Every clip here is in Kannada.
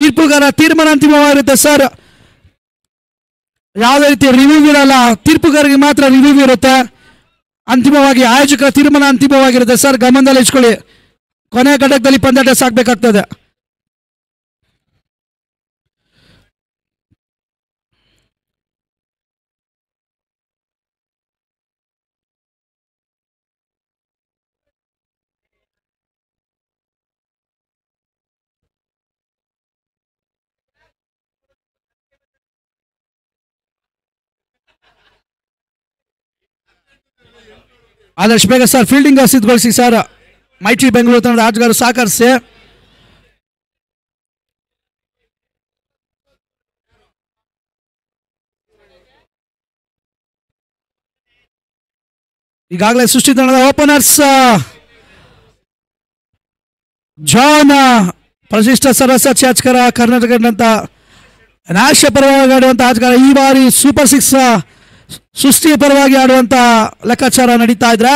ತೀರ್ಪುಗಾರ ತೀರ್ಮಾನ ಅಂತಿಮವಾಗಿರುತ್ತೆ ಸರ್. ಯಾವುದೇ ರೀತಿ ರಿವ್ಯೂ ಇರಲ್ಲ, ತೀರ್ಪುಗಾರಿಗೆ ಮಾತ್ರ ರಿವ್ಯೂ ಇರುತ್ತೆ. ಅಂತಿಮವಾಗಿ ಆಯೋಜಕರ ತೀರ್ಮಾನ ಅಂತಿಮವಾಗಿರುತ್ತೆ ಸರ್, ಗಮನದಲ್ಲಿ ಇಟ್ಕೊಳ್ಳಿ. ಕೊನೆಯ ಘಟಕದಲ್ಲಿ ಪಂದ್ಯಾಟ ಸಾಗಬೇಕಾಗ್ತದೆ. ಆದಷ್ಟು ಬೇಗ ಸರ್ ಫೀಲ್ಡಿಂಗ್ ಸಿದ್ಧಗೊಳಿಸಿ ಸರ್. ಮೈತ್ರಿ ಬೆಂಗಳೂರು ತಂಡದ ಆಟಗಾರರು ಸಹಕರಿಸಿ. ಈಗಾಗಲೇ ಸೃಷ್ಟಿ ತಂಡದ ಓಪನರ್ಸ್ ಜಾನ್ ಪ್ರತಿಷ್ಠ ಸದಸ್ಯ ಚಾಚಕರ ಕರ್ನಾಟಕದಂತ ರಾಷ್ಟ್ರ ಪರವಾಗಿ ಆಡುವಂಥ ಆಟಗಾರ ಈ ಬಾರಿ ಸೂಪರ್ 6 ಸೃಷ್ಟಿ ಪರವಾಗಿ ಆಡುವಂತ ಲೆಕ್ಕಾಚಾರ ನಡೀತಾ ಇದ್ರೆ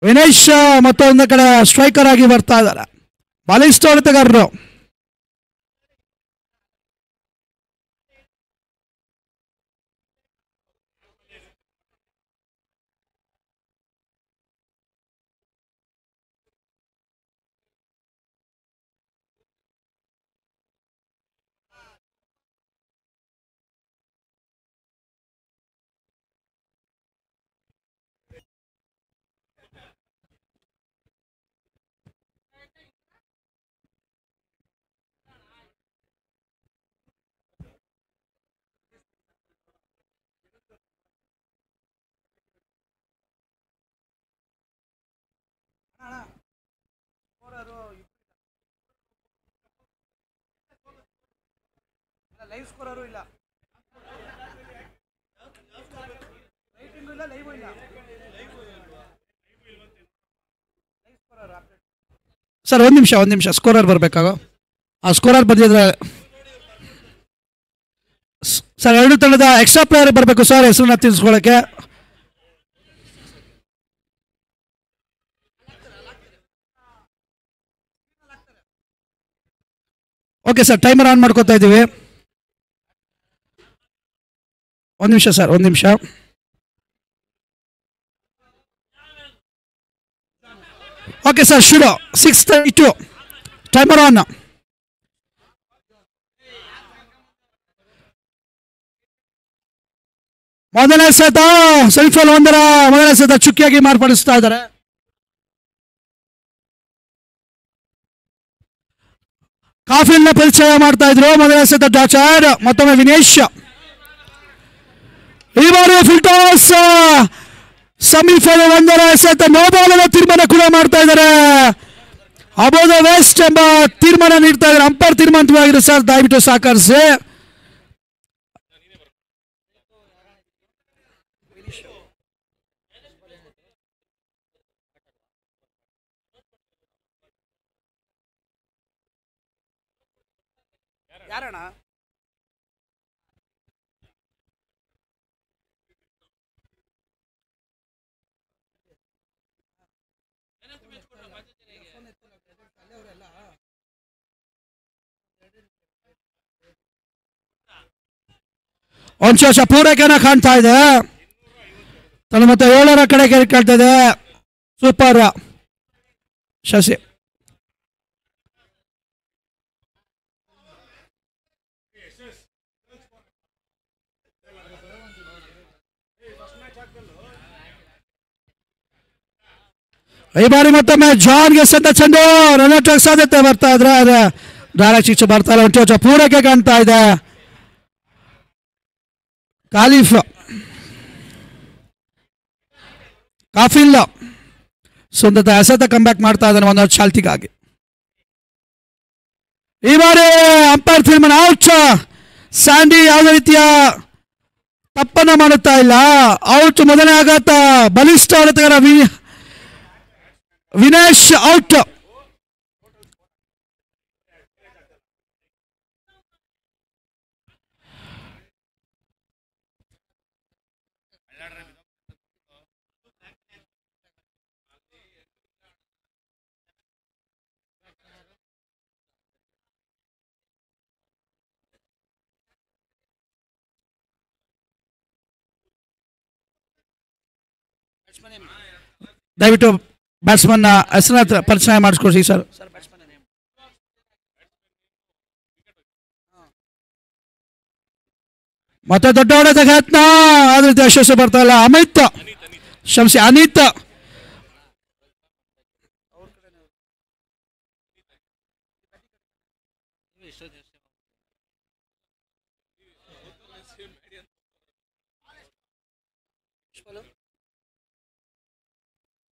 ವಿನೇಶ್ ಮತ್ತೊಂದು ಕಡೆ ಸ್ಟ್ರೈಕರ್ ಆಗಿ ಬರ್ತಾ ಇದ್ದಾರೆ. ಬಲಿಷ್ಠ ಹೊಡೆತಗಾರರು. ಲೈವ್ ಸ್ಕೋರರು ಇಲ್ಲ, ಸರ್ ಒಂದು ನಿಮಿಷ ಸ್ಕೋರರ್ ಬರಬೇಕಾಗ ಆ ಸ್ಕೋರರ್ ಬಂದಿದ್ರೆ ಸರ್ ಎರಡು ತಂಡದ ಎಕ್ಸ್ಟ್ರಾ ಪ್ಲೇಯರ್ ಬರಬೇಕು ಸರ್ ಹೆಸರನ್ನ ತಿಳಿಸ್ಕೊಳ್ಳೋಕ್ಕೆ. ಓಕೆ ಸರ್ ಟೈಮರ್ ಆನ್ ಮಾಡ್ಕೋತಾ ಇದ್ದೀವಿ. ಒಂದು ನಿಮಿಷ ಸರ್, ಒಂದು ನಿಮಿಷ. ಓಕೆ ಸರ್ ಶುರು 6:32 ಟೈಮರ್ ಆನ್. ಮೊದಲನೇ ಸತ ಸೆಲ್ಫಲ್ 1 ಮೊದಲನೇ ಸತ ಚುಕ್ಕಿಯಾಗಿ ಮಾರ್ಪಡಿಸ್ತಾ ಇದ್ದಾರೆ. ಕಾಫಿಲ್ನ ಪರಿಚಯ ಮಾಡ್ತಾ ಇದ್ರು. ಮೊದಲನೇ ಸತ ಡಾಚಾರ್, ಮತ್ತೊಮ್ಮೆ ವಿನೇಶ್. ಈ ಬಾರಿ ಫಿಲ್ಟರ್ಸ್ ಸೆಮಿಫೈನಲ್ 1 ಸತ ನೋಬಾಲನ ತೀರ್ಮಾನ ಕೂಡ ಮಾಡ್ತಾ ಇದ್ದಾರೆ. ಅಬೋಧ ವೆಸ್ಟ್ ಎಂಬ ತೀರ್ಮಾನ ನೀಡ್ತಾ ಇದ್ದಾರೆ. ಅಂಪೈರ್ ತೀರ್ಮಾನವಾಗಿರೋ ಸರ್ ದಯವಿಟ್ಟು ಸಹಕರಿಸಿ. ಯಾರಣ್ಣ ಒಂದು ಪೂರೈಕೆನ ಕಾಣ್ತಾ ಇದೆ. ತನ್ನ ಮತ್ತೆ 7ರ ಕಡೆಗೆ ಕೇಳ್ತಾ ಇದೆ. ಸೂಪರ್ ಶಶಿ. ಈ ಬಾರಿ ಮತ್ತೊಮ್ಮೆ ಜಾನ್ಗೆ ಸದ್ದ ಚೆಂಡು ರನ್ ಔಟ್ ಸಾಧ್ಯತೆ ಬರ್ತಾ ಇದ್ರೆ ಡೈರೆಕ್ಟ್ ಶಿಕ್ಷೆ ಬರ್ತಾ ಇಲ್ಲ. ಒಂಚೂರು ಪೂರೈಕೆ ಕಾಣ್ತಾ ಇದೆ. ಕಾಫಿಲ್ ಸ್ವಂತ ಎಸೆತ ಕಂಬ್ಯಾಕ್ ಮಾಡ್ತಾ ಇದ್ದಾನೆ ಒಂದು ಚಾಲ್ತಿಗಾಗಿ. ಈ ಬಾರಿ ಅಂಪೈರ್ ತೀರ್ಮಾನ ಔಟ್. ಸ್ಯಾಂಡಿ ಯಾವುದೇ ರೀತಿಯ ತಪ್ಪನ್ನ ಮಾಡುತ್ತಾ ಇಲ್ಲ. ಔಟ್. ಮೊದಲನೇ ಆಘಾತ ಬಲಿಷ್ಠ ಹೊಡೆತಗಾರ ವಿನೇಶ್ ಔಟ್. ದಯವಿಟ್ಟು ಬ್ಯಾಟ್ಸ್ಮನ್ನ ಹೆಸರನ್ನ ಪರಿಚಯ ಮಾಡಿಸ್ಕೊಡ್ಸಿ ಸರ್. ಮತ್ತೆ ದೊಡ್ಡ ಹೊಡೆದ ಯತ್ನ ಆದ್ರೆ ಯಶಸ್ಸು ಬರ್ತಾ ಇಲ್ಲ. ಅಮಿತ್ ಶಂಸಿ ಅನಿತ್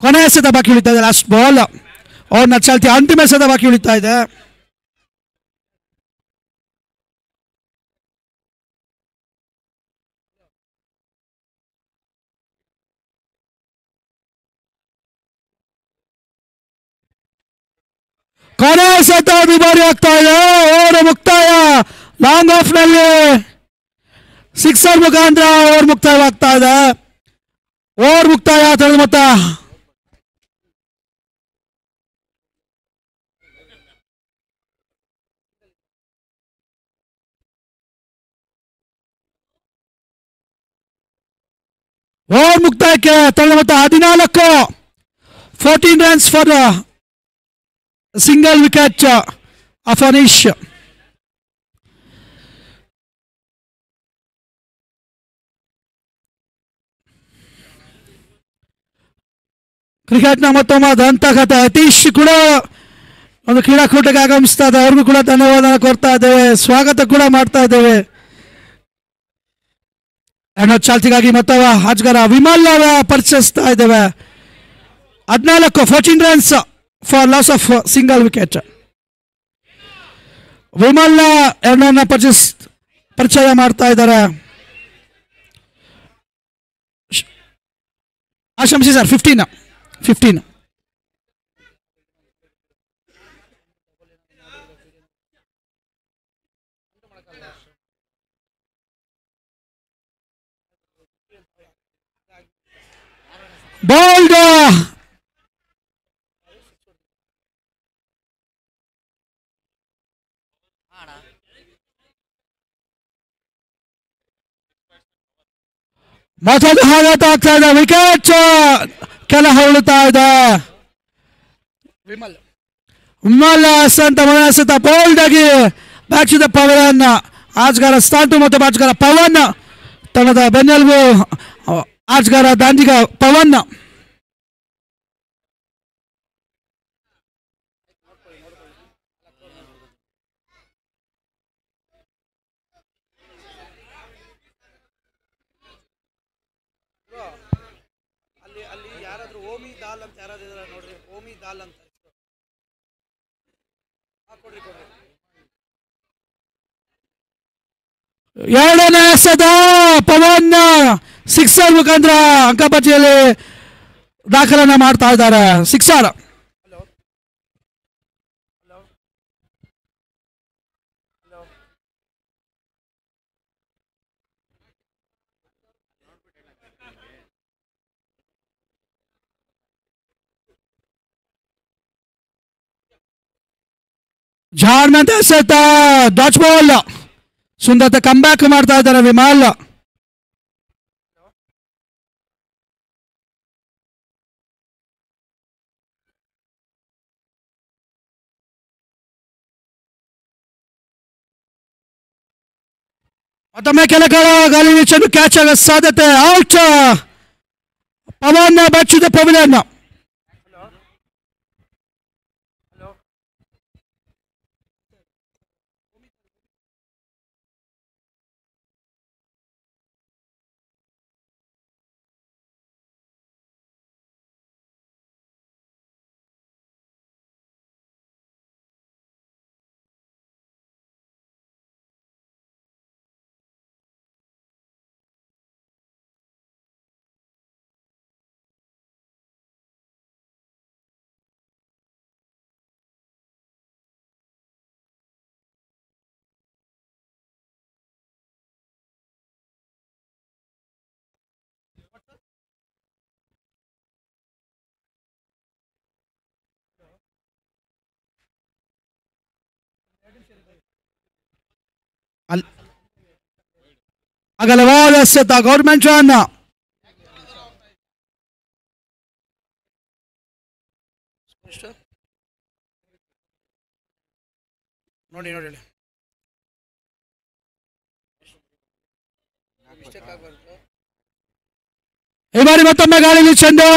ಕೊನೆ ಎಸೆತ ಬಾಕಿ ಉಳಿತಾ ಇದೆ. ಲಾಸ್ಟ್ ಬಾಲ್ ಅವ್ರನ್ನ ಚಾಲ್ತಿ ಅಂತಿಮ ಎಸೆತ ಬಾಕಿ ಉಳಿತಾ ಇದೆ. ಕೊನೆ ಎಸೆತ ದುಬಾರಿ ಆಗ್ತಾ ಇದೆ. ಓವರ್ ಮುಕ್ತಾಯ. ಲಾಂಗ್ ಆಫ್ ನಲ್ಲಿ ಸಿಕ್ಸರ್ ಮುಖಾಂತರ ಓವರ್ ಮುಕ್ತಾಯವಾಗ್ತಾ ಇದೆ. ಓವರ್ ಮುಕ್ತಾಯ ತಿಳಿದ ಮೊತ್ತ ಓವರ್ ಮುಕ್ತಾಯಕ್ಕೆ ತಿಳಿದ ಮೊತ್ತ 14. 14 runs for single wicket of Anish. ಕ್ರಿಕೆಟ್ನ ಮತ್ತೊಮ್ಮೆ ದಂತಕಥೆ. ಅತೀಶ್ ಕೂಡ ಒಂದು ಕ್ರೀಡಾಕೂಟಕ್ಕೆ ಆಗಮಿಸ್ತಾ ಇದೆ. ಅವ್ರಿಗೂ ಕೂಡ ಧನ್ಯವಾದ ಕೊಡ್ತಾ ಇದ್ದೇವೆ, ಸ್ವಾಗತ ಕೂಡ ಮಾಡ್ತಾ ಇದ್ದೇವೆ. ಚಾಲ್ತಿಗಾಗಿ ಮತ್ತೊಬ್ಬ ಆಟಗಾರ ವಿಮಲ್ ಪರಿಚಯಿಸ್ತಾ ಇದ್ದೇವೆ. 14 runs for loss of single wicket. Vimal ಎರಡನ್ನ ಪರಿಚಯ ಮಾಡ್ತಾ ಇದ್ದಾರೆ. ಆಶಂಸಿ ಸರ್ 15. ಬೌಲ್ಡ್ ಮತ್ತೊಂದು ಆಘಾತ ಆಗ್ತಾ ಇದೆ. ವಿಕೆಟ್ ಕೆಲ ಹೊರಳುತ್ತಾ ಇದೆ. ವಿಮಲ್ ಅಂತ ಮನಸ್ಸತ ಬೋಲ್ಡ್ ಆಗಿ ಬ್ಯಾಟ್ಸಿದ ಪವನ್ ಆಟಗಾರ ಸ್ಟಾರ್ಟು ಮತ್ತು ಆಟಗಾರ ಪವನ್ ತನ್ನದ ಬೆನ್ನೆಲುಬು ಆಟಗಾರ ದಾಂಡಿಗ ಪವನ್. ಎರಡನೇ ಎಸೆತ ಪವನ್ ಸಿಕ್ಸರ್ ಮುಖಾಂತರ ಅಂಕಪಟ್ಟಿಯಲ್ಲಿ ದಾಖಲನ್ನ ಮಾಡ್ತಾ ಇದ್ದಾರೆ. ಸಿಕ್ಸರ್. ಜಾರ್ನಂತ ಎಸೆತ ಡಾಚ್ ಬಾಲ್. ಸುಂದರತೆ ಕಮ್ ಬ್ಯಾಕ್ ಮಾಡ್ತಾ ಇದ್ದಾರೆ ವಿಮಲ್. ಮತ್ತೊಮ್ಮೆ ಕೆಲಗಳ ಗಾಲಿ ವೀಚನ್ನು ಕ್ಯಾಚ್ ಆಗೋ ಸಾಧ್ಯತೆ. ಔಟ್. ಪವನ್ ಬಚ್ಚಿದ ಪವನ್. ಅಗಲವಾದ ಎಸೆತ ಗೌರ್ಮೆಂಟ್ ರನ್. ನೋಡಿ ನೋಡಿ ಹೇಳಿ. ಈ ಬಾರಿ ಮತ್ತೊಮ್ಮೆ ಗಾಳಿಲಿ ಚೆಂಡು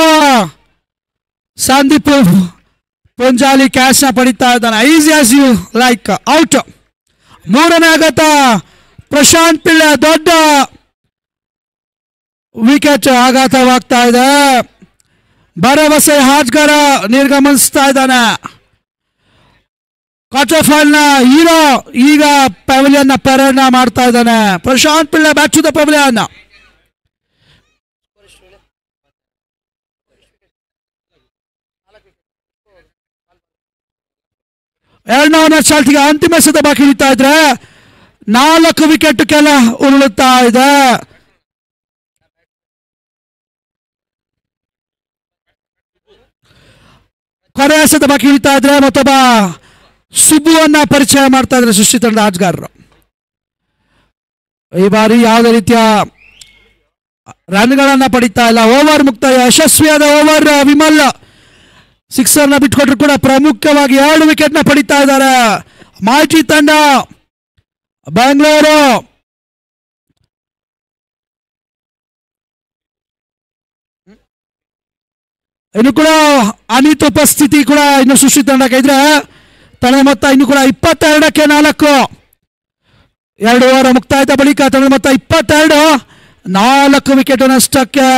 ಸಂದೀಪ್ ಪುಂಜಾಲಿ ಕ್ಯಾಚ್ ನ ಪಡಿತಾ ಇದ್ದಾನೆ. Easy as you like out. ಮೂರನೇ ಆಘಾತ ಪ್ರಶಾಂತ್ ಪಿಳ್ಳೆ ದೊಡ್ಡ ವಿಕೆಟ್ ಆಘಾತವಾಗ್ತಾ ಇದೆ. ಭರವಸೆ ಹಾಜ್ಗಾರ ನಿರ್ಗಮಿಸ್ತಾ ಇದ್ದಾನೆ. ಕ್ವಾರ್ಟರ್ ಫೈನಲ್ ಹೀರೋ ಈಗ ಪೆವಿಲಿಯನ್ ಪರೇಡ್ ಮಾಡ್ತಾ ಇದ್ದಾನೆ. Prashant Pillai back to the pavilion. ಎರಡನೇ ಓವರ್ ಚಾಲ್ತಿಗೆ ಅಂತಿಮ ಎಸೆತ ಬಾಕಿ ಉಳಿತಾ ಇದ್ರೆ 4 ವಿಕೆಟ್ ಕೆಲ ಉರುಳುತ್ತಾ ಇದೆ. ಕೊನೆ ಎಸೆತ ಬಾಕಿ ಉಳಿತಾ ಇದ್ರೆ ಮತ್ತೊಬ್ಬ ಸುಬ್ಬುವನ್ನ ಪರಿಚಯ ಮಾಡ್ತಾ ಇದ್ರೆ ಸೃಷ್ಟಿ ತಂಡದ ಆಟಗಾರರು. ಈ ಬಾರಿ ಯಾವುದೇ ರೀತಿಯ ರನ್ಗಳನ್ನ ಪಡಿತಾ ಇಲ್ಲ. ಓವರ್ ಮುಕ್ತಾಯ ಯಶಸ್ವಿಯಾದ ಓವರ್. ವಿಮಲ್ ಸಿಕ್ಸರ್ ನ ಬಿಟ್ಕೊಟ್ರು ಕೂಡ ಪ್ರಮುಖವಾಗಿ 2 ವಿಕೆಟ್ ನ ಪಡಿತಾ ಇದ್ದಾರೆ ಮಾಜಿ ತಂಡ ಬೆಂಗಳೂರು. ಇನ್ನು ಕೂಡ ಅನಿತ್ ಉಪಸ್ಥಿತಿ ಕೂಡ ಇನ್ನು ಸೃಷ್ಟಿ ತಂಡಕ್ಕೆ ಇದ್ರೆ ತಂಡದ ಮೊತ್ತ ಇನ್ನು ಕೂಡ 22ಕ್ಕೆ 4. 2 ಓವರ್ ಮುಕ್ತಾಯದ ಬಳಿಕ ತಂಡದ ಮೊತ್ತ 22, 4 ವಿಕೆಟ್ ನಷ್ಟಕ್ಕೆ.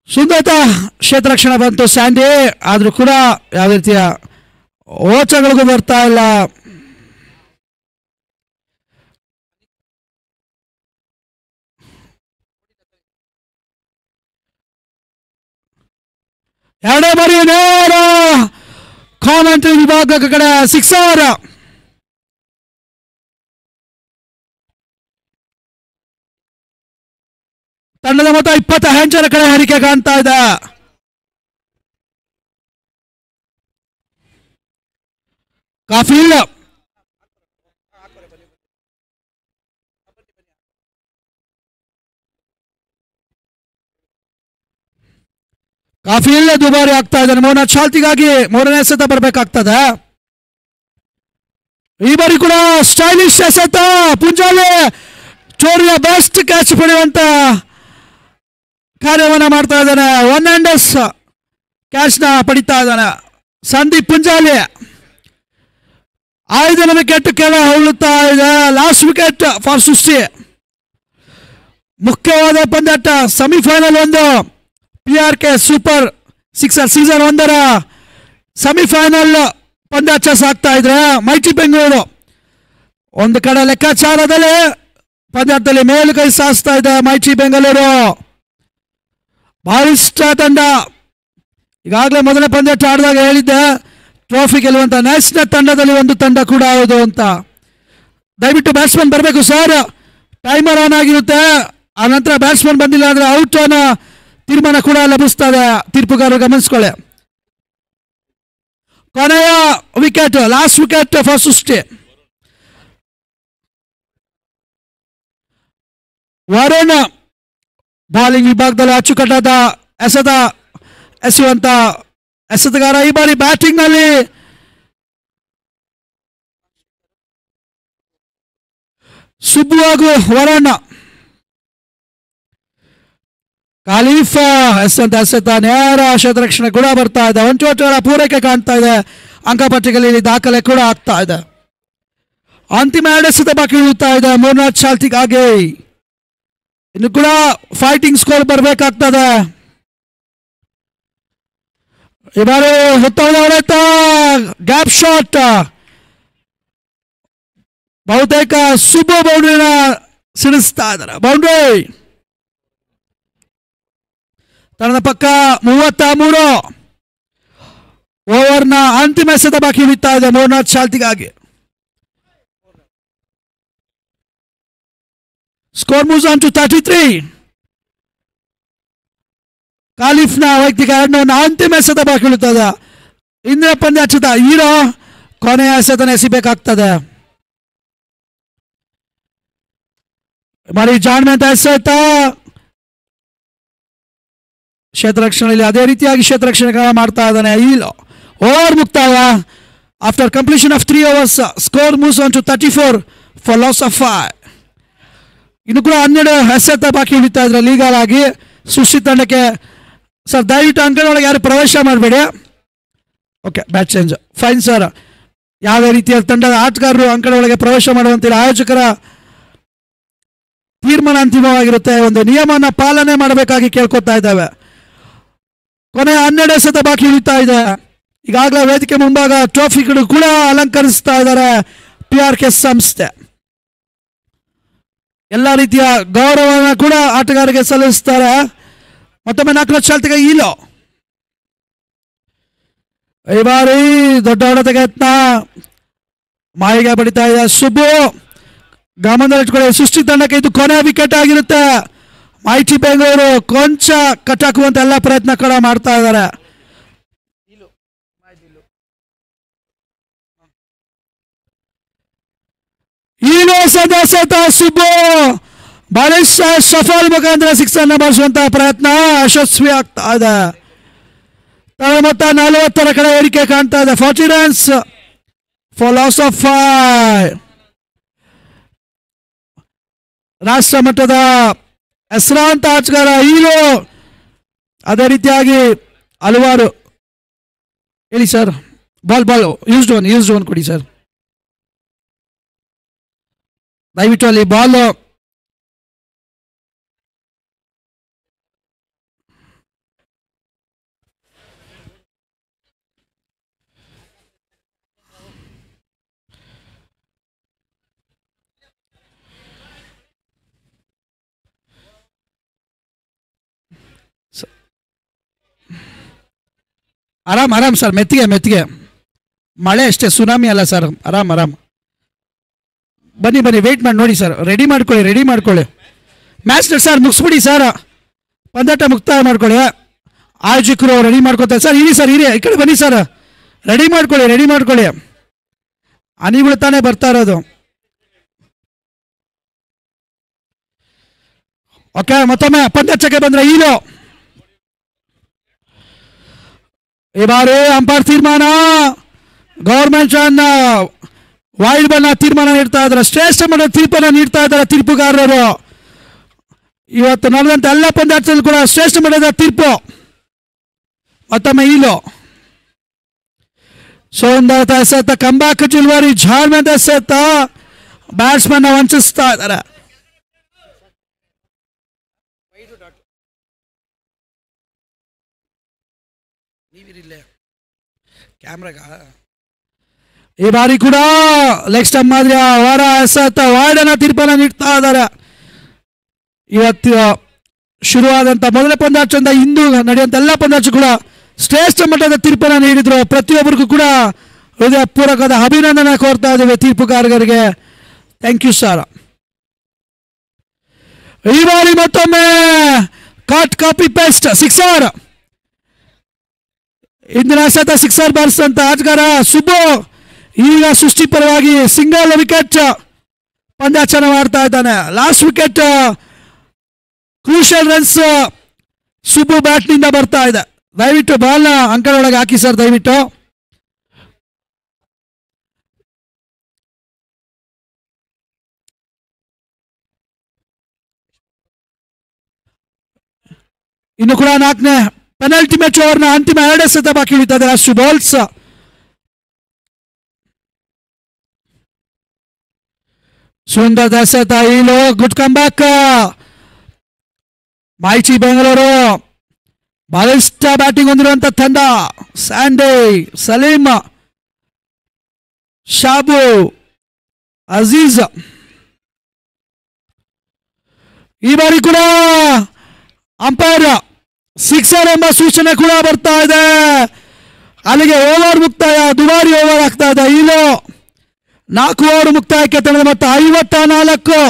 ಸುಂದರತಾ ಕ್ಷೇತ್ರ ರಕ್ಷಣೆ ಬಂತು ಸ್ಯಾಂಡಿ, ಆದ್ರೂ ಕೂಡ ಯಾವ ರೀತಿಯ ಓಚಗಳಿಗೂ ಬರ್ತಾ ಇಲ್ಲ. ಎರಡೇ ಬಾರಿ ನೇರ ಕಾಮೆಂಟ್ರಿ ವಿಭಾಗದ ಕಡೆ ಸಿಕ್ಸರ್. ತಂಡದ ಮೊತ್ತ 20 ಹೆಂಚರ ಕಡೆ ಹರಿಕೆ ಕಾಣ್ತಾ ಇದೆ. ಕಾಫಿಲ್ ಕಾಫಿಲ್ ದುಬಾರಿ ಆಗ್ತಾ ಇದ್ದಾನೆ. ಮೌನ ಚಾಲ್ತಿಗಾಗಿ 3ನೇ ಎಸೆತ ಬರಬೇಕಾಗ್ತದೆ. ಈ ಬಾರಿ ಕೂಡ ಸ್ಟೈಲಿಶ್ ಎಸೆತ. ಪುಂಜಾಲಿ ಚೋರಿಯ ಬೆಸ್ಟ್ ಕ್ಯಾಚ್ ಪಡೆಯುವಂತ ಕಾರ್ಯವನ್ನ ಮಾಡ್ತಾ ಇದ್ದಾನೆ. 1 ಹ್ಯಾಂಡರ್ಸ್ ಕ್ಯಾಚ್ ನ ಪಡಿತಾ ಇದ್ದಾನೆ ಸಂದೀಪ್ ಪುಂಜಾಲಿ. 5ನೇ ವಿಕೆಟ್ ಕೆಲ ಉರುಳುತ್ತಾ ಇದೆ. Last wicket for Srishti. ಮುಖ್ಯವಾದ ಪಂದ್ಯಾಟ ಸೆಮಿಫೈನಲ್ 1 PRK ಸೂಪರ್ 6 ಸೀಸನ್ 1ರ ಸೆಮಿಫೈನಲ್ ಪಂದ್ಯಾಟ ಸಾಗ್ತಾ ಇದ್ರೆ ಮೈಟಿ ಬೆಂಗಳೂರು ಒಂದು ಕಡೆ ಲೆಕ್ಕಾಚಾರದಲ್ಲಿ ಪಂದ್ಯಾಟದಲ್ಲಿ ಮೇಲುಗೈ ಸಾಧಿಸ್ತಾ ಇದೆ. ಮೈಟಿ ಬೆಂಗಳೂರು ಬಲಿಷ್ಠ ತಂಡ. ಈಗಾಗಲೇ ಮೊದಲನೇ ಪಂದ್ಯಾಟ ಆಡಿದಾಗ ಹೇಳಿದ್ದೆ ಟ್ರೋಫಿ ಗೆಲ್ಲುವಂತ ನ್ಯಾಷನಲ್ ತಂಡದಲ್ಲಿ ಒಂದು ತಂಡ ಕೂಡ ಹೌದು ಅಂತ. ದಯವಿಟ್ಟು ಬ್ಯಾಟ್ಸ್ಮನ್ ಬರಬೇಕು ಸರ್. ಟೈಮರ್ ಆನ್ ಆಗಿರುತ್ತೆ. ಆ ನಂತರ ಬ್ಯಾಟ್ಸ್ಮನ್ ಬಂದಿಲ್ಲ ಅಂದ್ರೆ ಔಟ್ ಅನ್ನೋ ತೀರ್ಮಾನ ಕೂಡ ಲಭಿಸ್ತದೆ. ತೀರ್ಪುಗಾರರು ಗಮನಿಸ್ಕೊಳ್ಳಿ. ಕೊನೆಯ ವಿಕೆಟ್, ಲಾಸ್ಟ್ ವಿಕೆಟ್ ಫಾರ್ ಸೃಷ್ಟಿ. ವರುಣ್ ಬಾಲಿಂಗ್ ವಿಭಾಗದಲ್ಲಿ ಅಚ್ಚುಕಟ್ಟಾದ ಎಸೆಯುವಂತ ಎಸೆತಗಾರ. ಈ ಬಾರಿ ಬ್ಯಾಟಿಂಗ್ ನಲ್ಲಿ ಸುಬ್ಬು ಹಾಗೂ ವರುಣ್. ಖಲೀಫ್ ಎಸೆತ ನೇರ ಕ್ಷೇತ್ರರಕ್ಷಣೆ ಕೂಡ ಬರ್ತಾ ಇದೆ. 1 ಚೋಟಗಳ ಪೂರೈಕೆ ಕಾಣ್ತಾ ಇದೆ. ಅಂಕಪಟ್ಟಿಗೆಯಲ್ಲಿ ದಾಖಲೆ ಕೂಡ ಆಗ್ತಾ ಇದೆ. ಅಂತಿಮ 2 ಎಸೆತ ಬಾಕಿ ಉಳಿತಾ ಇದೆ 3 ಚಾಲ್ತಿಗಾಗಿ. ಇನ್ನು ಕೂಡ ಫೈಟಿಂಗ್ ಸ್ಕೋರ್ ಬರಬೇಕಾಗ್ತದೆ. ಈ ಬಾರಿ ಉತ್ತಮವಾದ ಹೊಡೆತ, ಗ್ಯಾಪ್ ಶಾಟ್. ಬಹುತೇಕ ಸುಬ್ಬು ಬೌಂಡ್ರಿನ ಸಿಡಿಸ್ತಾ ಇದ್ದಾರೆ. ಬೌಂಡ್ರಿ ತಂಡದ ಪಕ್ಕ 33. ಓವರ್ನ ಅಂತಿಮ ಎಸೆತ ಬಾಕಿ ಉಳಿತಾ ಇದೆ 3 ಚಾಲ್ತಿಗಾಗಿ. Score moves on to 33. ಖಾಲಿಫ್ನ ವೈಯಕ್ತಿಕ ಎರಡನೇ ಅಂತಿಮ ಎಸೆತ ಬಾಕಿ ಉಳಿತದೆ. ಇಂದಿನ ಪಂದ್ಯಾಟದ ಹೀರೋ ಕೊನೆಯ ಎಸೆತನ ಎಸಿಬೇಕಾಗ್ತದೆ. ಜಾಣ್ಮೆಂತ ಎಸೆತ ಕ್ಷೇತ್ರರಕ್ಷಣೆಯಲ್ಲಿ ಅದೇ ರೀತಿಯಾಗಿ ಕ್ಷೇತ್ರರಕ್ಷಣೆ ಮಾಡ್ತಾ ಇದ್ದಾನೆ. ಹೀರೋ ಓವರ್ ಮುಕ್ತಾಯ. After completion of 3 overs score moves on to 34 for loss of 5. ಇನ್ನು ಕೂಡ 12 ಎಸೆತ ಬಾಕಿ ಉಳಿತಾ ಇದ್ರೆ ಲೀಗಲ್ ಆಗಿ. ಸೃಷ್ಟಿ ತಂಡಕ್ಕೆ ಸರ್ ದಯವಿಟ್ಟು ಅಂಕಣ ಒಳಗೆ ಯಾರು ಪ್ರವೇಶ ಮಾಡಬೇಡಿ. Okay, bat change. Fine sir. ಯಾವುದೇ ರೀತಿಯ ತಂಡದ ಆಟಗಾರರು ಅಂಕಣ ಒಳಗೆ ಪ್ರವೇಶ ಮಾಡುವಂತಿಲ್ಲ. ಆಯೋಜಕರ ತೀರ್ಮಾನ ಅಂತಿಮವಾಗಿರುತ್ತೆ. ಒಂದು ನಿಯಮನ ಪಾಲನೆ ಮಾಡಬೇಕಾಗಿ ಕೇಳ್ಕೊತಾ ಇದ್ದಾವೆ. ಕೊನೆಯ 12 ಎಸೆತ ಬಾಕಿ ಉಳಿತಾ ಇದೆ. ಈಗಾಗಲೇ ವೇದಿಕೆ ಮುಂಭಾಗ ಟ್ರೋಫಿಗಳು ಕೂಡ ಅಲಂಕರಿಸ್ತಾ ಇದ್ದಾರೆ PRK ಸಂಸ್ಥೆ. ಎಲ್ಲ ರೀತಿಯ ಗೌರವನ ಕೂಡ ಆಟಗಾರರಿಗೆ ಸಲ್ಲಿಸ್ತಾರೆ. ಮತ್ತೊಮ್ಮೆ 4 ಲಕ್ಷ ಚಾಲ್ತಿಗೆ ಈಲೋ. ಈ ಬಾರಿ ದೊಡ್ಡ ಹೊಡೆತಕ್ಕೆ ಯತ್ನ ಮಾಯಿಗೆ ಬಡಿತಾ ಇದೆ ಸುಬ್ಬು. ಗಮನದಲ್ಲಿಟ್ಕೊಳ್ಳಿ, ಸೃಷ್ಟಿ ತಂಡಕ್ಕೆ ಇದು ಕೊನೆಯ ವಿಕೆಟ್ ಆಗಿರುತ್ತೆ. ಐಟಿ ಬೆಂಗಳೂರು ಕೊಂಚ ಕಟ್ಟಾಕುವಂತ ಎಲ್ಲ ಪ್ರಯತ್ನ ಕೂಡ ಮಾಡ್ತಾ ಇದ್ದಾರೆ. ಈಲೋ ಸದಸ್ಯತ ಸುಬ್ಬು ಬಲಿಷ್ಠ ಸಫಲ್ ಮುಖಾಂತರ 6 ಅನ್ನು ಬಾರಿಸುವಂತಹ ಪ್ರಯತ್ನ ಯಶಸ್ವಿ ಆಗ್ತಾ ಇದೆ. ಮೊತ್ತ 40 ಕಡೆ ಏರಿಕೆ ಕಾಣ್ತಾ ಇದೆ. 40 runs ಫಾರ್ ಲಾಸ್ ಆಫ್ 5. ರಾಷ್ಟ್ರ ಮಟ್ಟದ ಹೆಸರಾಂತ ಆಟಗಾರ ಈಲೋ. ಅದೇ ರೀತಿಯಾಗಿ ಹಲವಾರು ಹೇಳಿ ಸರ್. ಬಾಲ್ ಯೂಸ್ಡ್ ಒನ್ ಕೊಡಿ ಸರ್ ದಯವಿಟ್ಟು. ಅಲ್ಲಿ ಬಾಲ್ ಆರಾಮ್ ಸರ್. ಮೆತ್ತಿಗೆ ಮಳೆ ಅಷ್ಟೇ, ಸುನಾಮಿ ಅಲ್ಲ ಸರ್. ಆರಾಮ್ ಬನ್ನಿ ವೇಟ್ ಮಾಡಿ ನೋಡಿ ಸರ್. ರೆಡಿ ಮಾಡ್ಕೊಳ್ಳಿ. ಮ್ಯಾಚ್ ಸರ್ ಮುಗಿಸ್ಬಿಡಿ ಸರ್. ಪಂದ್ಯಾಟ ಮುಕ್ತಾಯ ಮಾಡ್ಕೊಳ್ಳಿ. ಆಯೋಜಕರು ರೆಡಿ ಮಾಡ್ಕೊತಾರೆ ಸರ್. ಇರಿ ಈ ಕಡೆ ಬನ್ನಿ ಸರ್. ರೆಡಿ ಮಾಡ್ಕೊಳ್ಳಿ. ಹನಿಗಳು ತಾನೇ ಬರ್ತಾ ಇರೋದು. ಓಕೆ, ಮತ್ತೊಮ್ಮೆ ಪಂದ್ಯಾಟಕ್ಕೆ ಬಂದ್ರೆ ಈಲೋ. ಈ ಬಾರಿ ಅಂಪೈರ್ ತೀರ್ಮಾನ ಗವರ್ಮೆಂಟ್ ವೈಡ್ ಬನ್ನ ತೀರ್ಮಾನ ನೀಡ್ತಾ ಇದ್ದಾರೆ. ಶ್ರೇಷ್ಠ ಮಟ್ಟದ ತೀರ್ಪನ್ನು ನೀಡ್ತಾ ಇದ್ದಾರೆ ತೀರ್ಪುಗಾರರು. ಇವತ್ತು ನಡೆದಂತ ಎಲ್ಲ ಪಂದ್ಯಾಟದಲ್ಲಿ ಕೂಡ ಶ್ರೇಷ್ಠ ಮಟ್ಟದ ತೀರ್ಪು. ಮತ್ತೊಮ್ಮೆ ಈಲೋ ಸೋಂದರ ಎಸೆತ ಕಂಬ್ಯಾಕ್ ಜಿಲ್ವಾರಿ ಜಾಣ್ಮೆಂತ ಎಸೆತ ಬ್ಯಾಟ್ಸ್ಮನ್ ವಂಚಿಸ್ತಾ ಇದ್ದಾರೆ. ಈ ಬಾರಿ ಕೂಡ ಲೆಗ್ ಸ್ಟಂಪ್ ಮಾದರಿಯ ವಾರ ಎಸೆತ ವಾರ್ಡನ ತೀರ್ಪನ್ನು ನೀಡ್ತಾ ಇದ್ದಾರೆ. ಇವತ್ತು ಶುರುವಾದಂತ ಮೊದಲ ಪಂದ್ಯಾಟದಿಂದ ಇಂದು ನಡೆಯುವಂತ ಎಲ್ಲ ಪಂದ್ಯಾಟ ಕೂಡ ಶ್ರೇಷ್ಠ ಮಟ್ಟದ ತೀರ್ಪನ್ನು ನೀಡಿದ್ರು. ಪ್ರತಿಯೊಬ್ಬರಿಗೂ ಕೂಡ ಹೃದಯಪೂರ್ವಕದ ಅಭಿನಂದನೆ ಕೋರ್ತಾ ಇದ್ದೇವೆ ತೀರ್ಪುಗಾರರಿಗೆ. Thank you sir. ಈ ಬಾರಿ ಮತ್ತೊಮ್ಮೆ ಕಾಪಿ ಪೇಸ್ಟ್ ಸಿಕ್ಸರ್. ಇಂದಿನ ಎಸೆತ ಸಿಕ್ಸರ್ ಬಾರಿಸಿದಂತ ಆಟಗಾರ ಸುಬ್ಬು ಈಗ ಸೃಷ್ಟಿ ಪರವಾಗಿ ಸಿಂಗಲ್ ವಿಕೆಟ್ ಪಂದ್ಯಾಚರಣೆ ಮಾಡ್ತಾ ಇದ್ದಾನೆ. Last wicket crucial runs Subbu bat ನಿಂದ ಬರ್ತಾ ಇದೆ. ದಯವಿಟ್ಟು ಬಾಲ್ ನ ಅಂಕಣ ಒಳಗೆ ಹಾಕಿ ಸರ್ ದಯವಿಟ್ಟು. ಇನ್ನು ಕೂಡ 4ನೇ ಪೆನಾಲ್ಟಿ ಮ್ಯಾಚ್ ಓವರ್ನ ಅಂತಿಮ 2 ಎಸೆತ ಬಾಕಿ ಉಳಿತದೆ. ಲಾಸ್ಟ್ ಬಾಲ್ಸ್ ಸುಂದರ ಎಸೆತ ಈಲೋ. Good come back. IT Bengaluru ಬಲಿಷ್ಠ ಬ್ಯಾಟಿಂಗ್ ಹೊಂದಿರುವಂತ ತಂಡ. ಸ್ಯಾಂಡಿ, ಸಲೀಂ, ಶಾಬು, ಅಜೀಜ್. ಈ ಬಾರಿ ಕೂಡ ಅಂಪೈರ್ ಸಿಕ್ಸರ್ ಎಂಬ ಸೂಚನೆ ಕೂಡ ಬರ್ತಾ ಇದೆ. ಅಲ್ಲಿಗೆ ಓವರ್ ಮುಕ್ತಾಯ, ದುಬಾರಿ ಓವರ್ ಆಗ್ತಾ ಇದೆ. ಈಲೋ 4 ಓವರ್ ಮುಕ್ತಾಯಕ್ಕೆ ತಂಡದ ಮೊತ್ತ 54.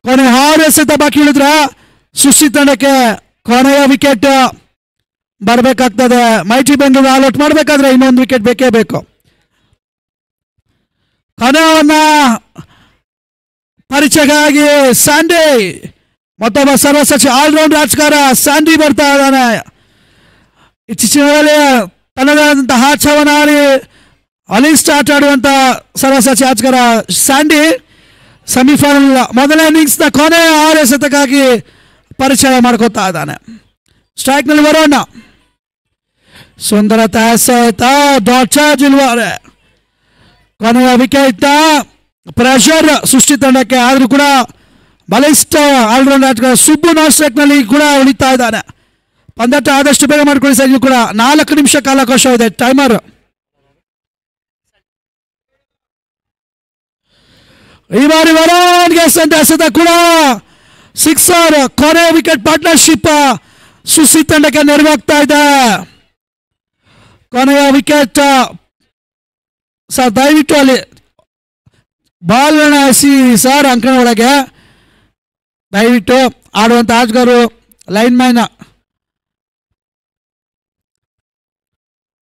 ಕೊನೆ 6 ಎಸೆತ ಬಾಕಿ ಉಳಿದ್ರೆ ಸೃಷ್ಟಿ ತಂಡಕ್ಕೆ ಕೊನೆಯ ವಿಕೆಟ್ ಬರಬೇಕಾಗ್ತದೆ. ಮೈಟಿ ಬೆಂಗಳೂರು ಆಲ್ ಔಟ್ ಮಾಡಬೇಕಾದ್ರೆ ಇನ್ನೊಂದು ವಿಕೆಟ್ ಬೇಕೇ ಬೇಕು. ಕೊನೆಯವನ್ನ ಪರಿಚಯಕ್ಕಾಗಿ ಸ್ಯಾಂಡಿ, ಮತ್ತೊಬ್ಬ ಸರ್ವಸಚಿ ಆಲ್ರೌಂಡ್ ರಾಜಕಾರಣ ಸ್ಯಾಂಡಿ ಬರ್ತಾ ಇದ್ದಾನೆ. ಇತ್ತೀಚಿನಲ್ಲಿ ತನ್ನದಾದಂತಹ ಆಟವನ್ನು ಅಲ್ಲಿ ಸ್ಟಾರ್ಟ್ ಆಡುವಂಥ ಸರ್ವಸಚಿ ಆಟಗಾರ ಸ್ಯಾಂಡಿ ಸೆಮಿಫೈನಲ್ ಮೊದಲನೇ ಇನ್ನಿಂಗ್ಸ್ನ ಕೊನೆಯ 6 ಎಸೆತಕ್ಕಾಗಿ ಪರಿಚಯ ಮಾಡ್ಕೋತಾ ಇದ್ದಾನೆ. ಸ್ಟ್ರೈಕ್ನಲ್ಲಿ ಬರೋಣ. ಸುಂದರ ಎಸೆತ, ಡಾಟ್ ಚಾರ್ಜ್ ಇಲ್ವಾರೆ. ಕೊನೆಯ ವಿಕೆಟ್ ಪ್ರೆಷರ್ ಸೃಷ್ಟಿ ತಂಡಕ್ಕೆ, ಆದರೂ ಕೂಡ ಬಲಿಷ್ಠ ಆಲ್ರೌಂಡ್ ಆಟಗಾರ ಸುಬ್ಬು ನಾನ್ ಸ್ಟ್ರೈಕ್ನಲ್ಲಿ ಕೂಡ ಉಳಿತಾ ಇದ್ದಾನೆ. ಪಂದ್ಯಾಟ ಆದಷ್ಟು ಬೇಗ ಮಾಡ್ಕೊಳ್ಳಿ ಸರ್. ಇದು ಕೂಡ 4 ನಿಮಿಷ ಕಾಲಾವಕಾಶ ಇದೆ. ಟೈಮರ್ ಈ ಬಾರಿ ವರಾನ್ಗೆ ಎಸೆತ ಕೂಡ ಸಿಕ್ಸರ್. ಕೊನೆ ವಿಕೆಟ್ ಪಾರ್ಟ್ನರ್ಶಿಪ್ ಸುಸಿ ತಂಡಕ್ಕೆ ನೆರವಾಗ್ತಾ ಇದೆ. ಕೊನೆಯ ವಿಕೆಟ್ ಸರ್, ದಯವಿಟ್ಟು ಅಲ್ಲಿ ಬಾಲ್ಗಳನ್ನ ಎಸಿ ಸರ್ ಅಂಕಣ ಒಳಗೆ. ದಯವಿಟ್ಟು ಆಡುವಂಥ ಆಟಗಾರರು ಲೈನ್ ಮ್ಯಾನ್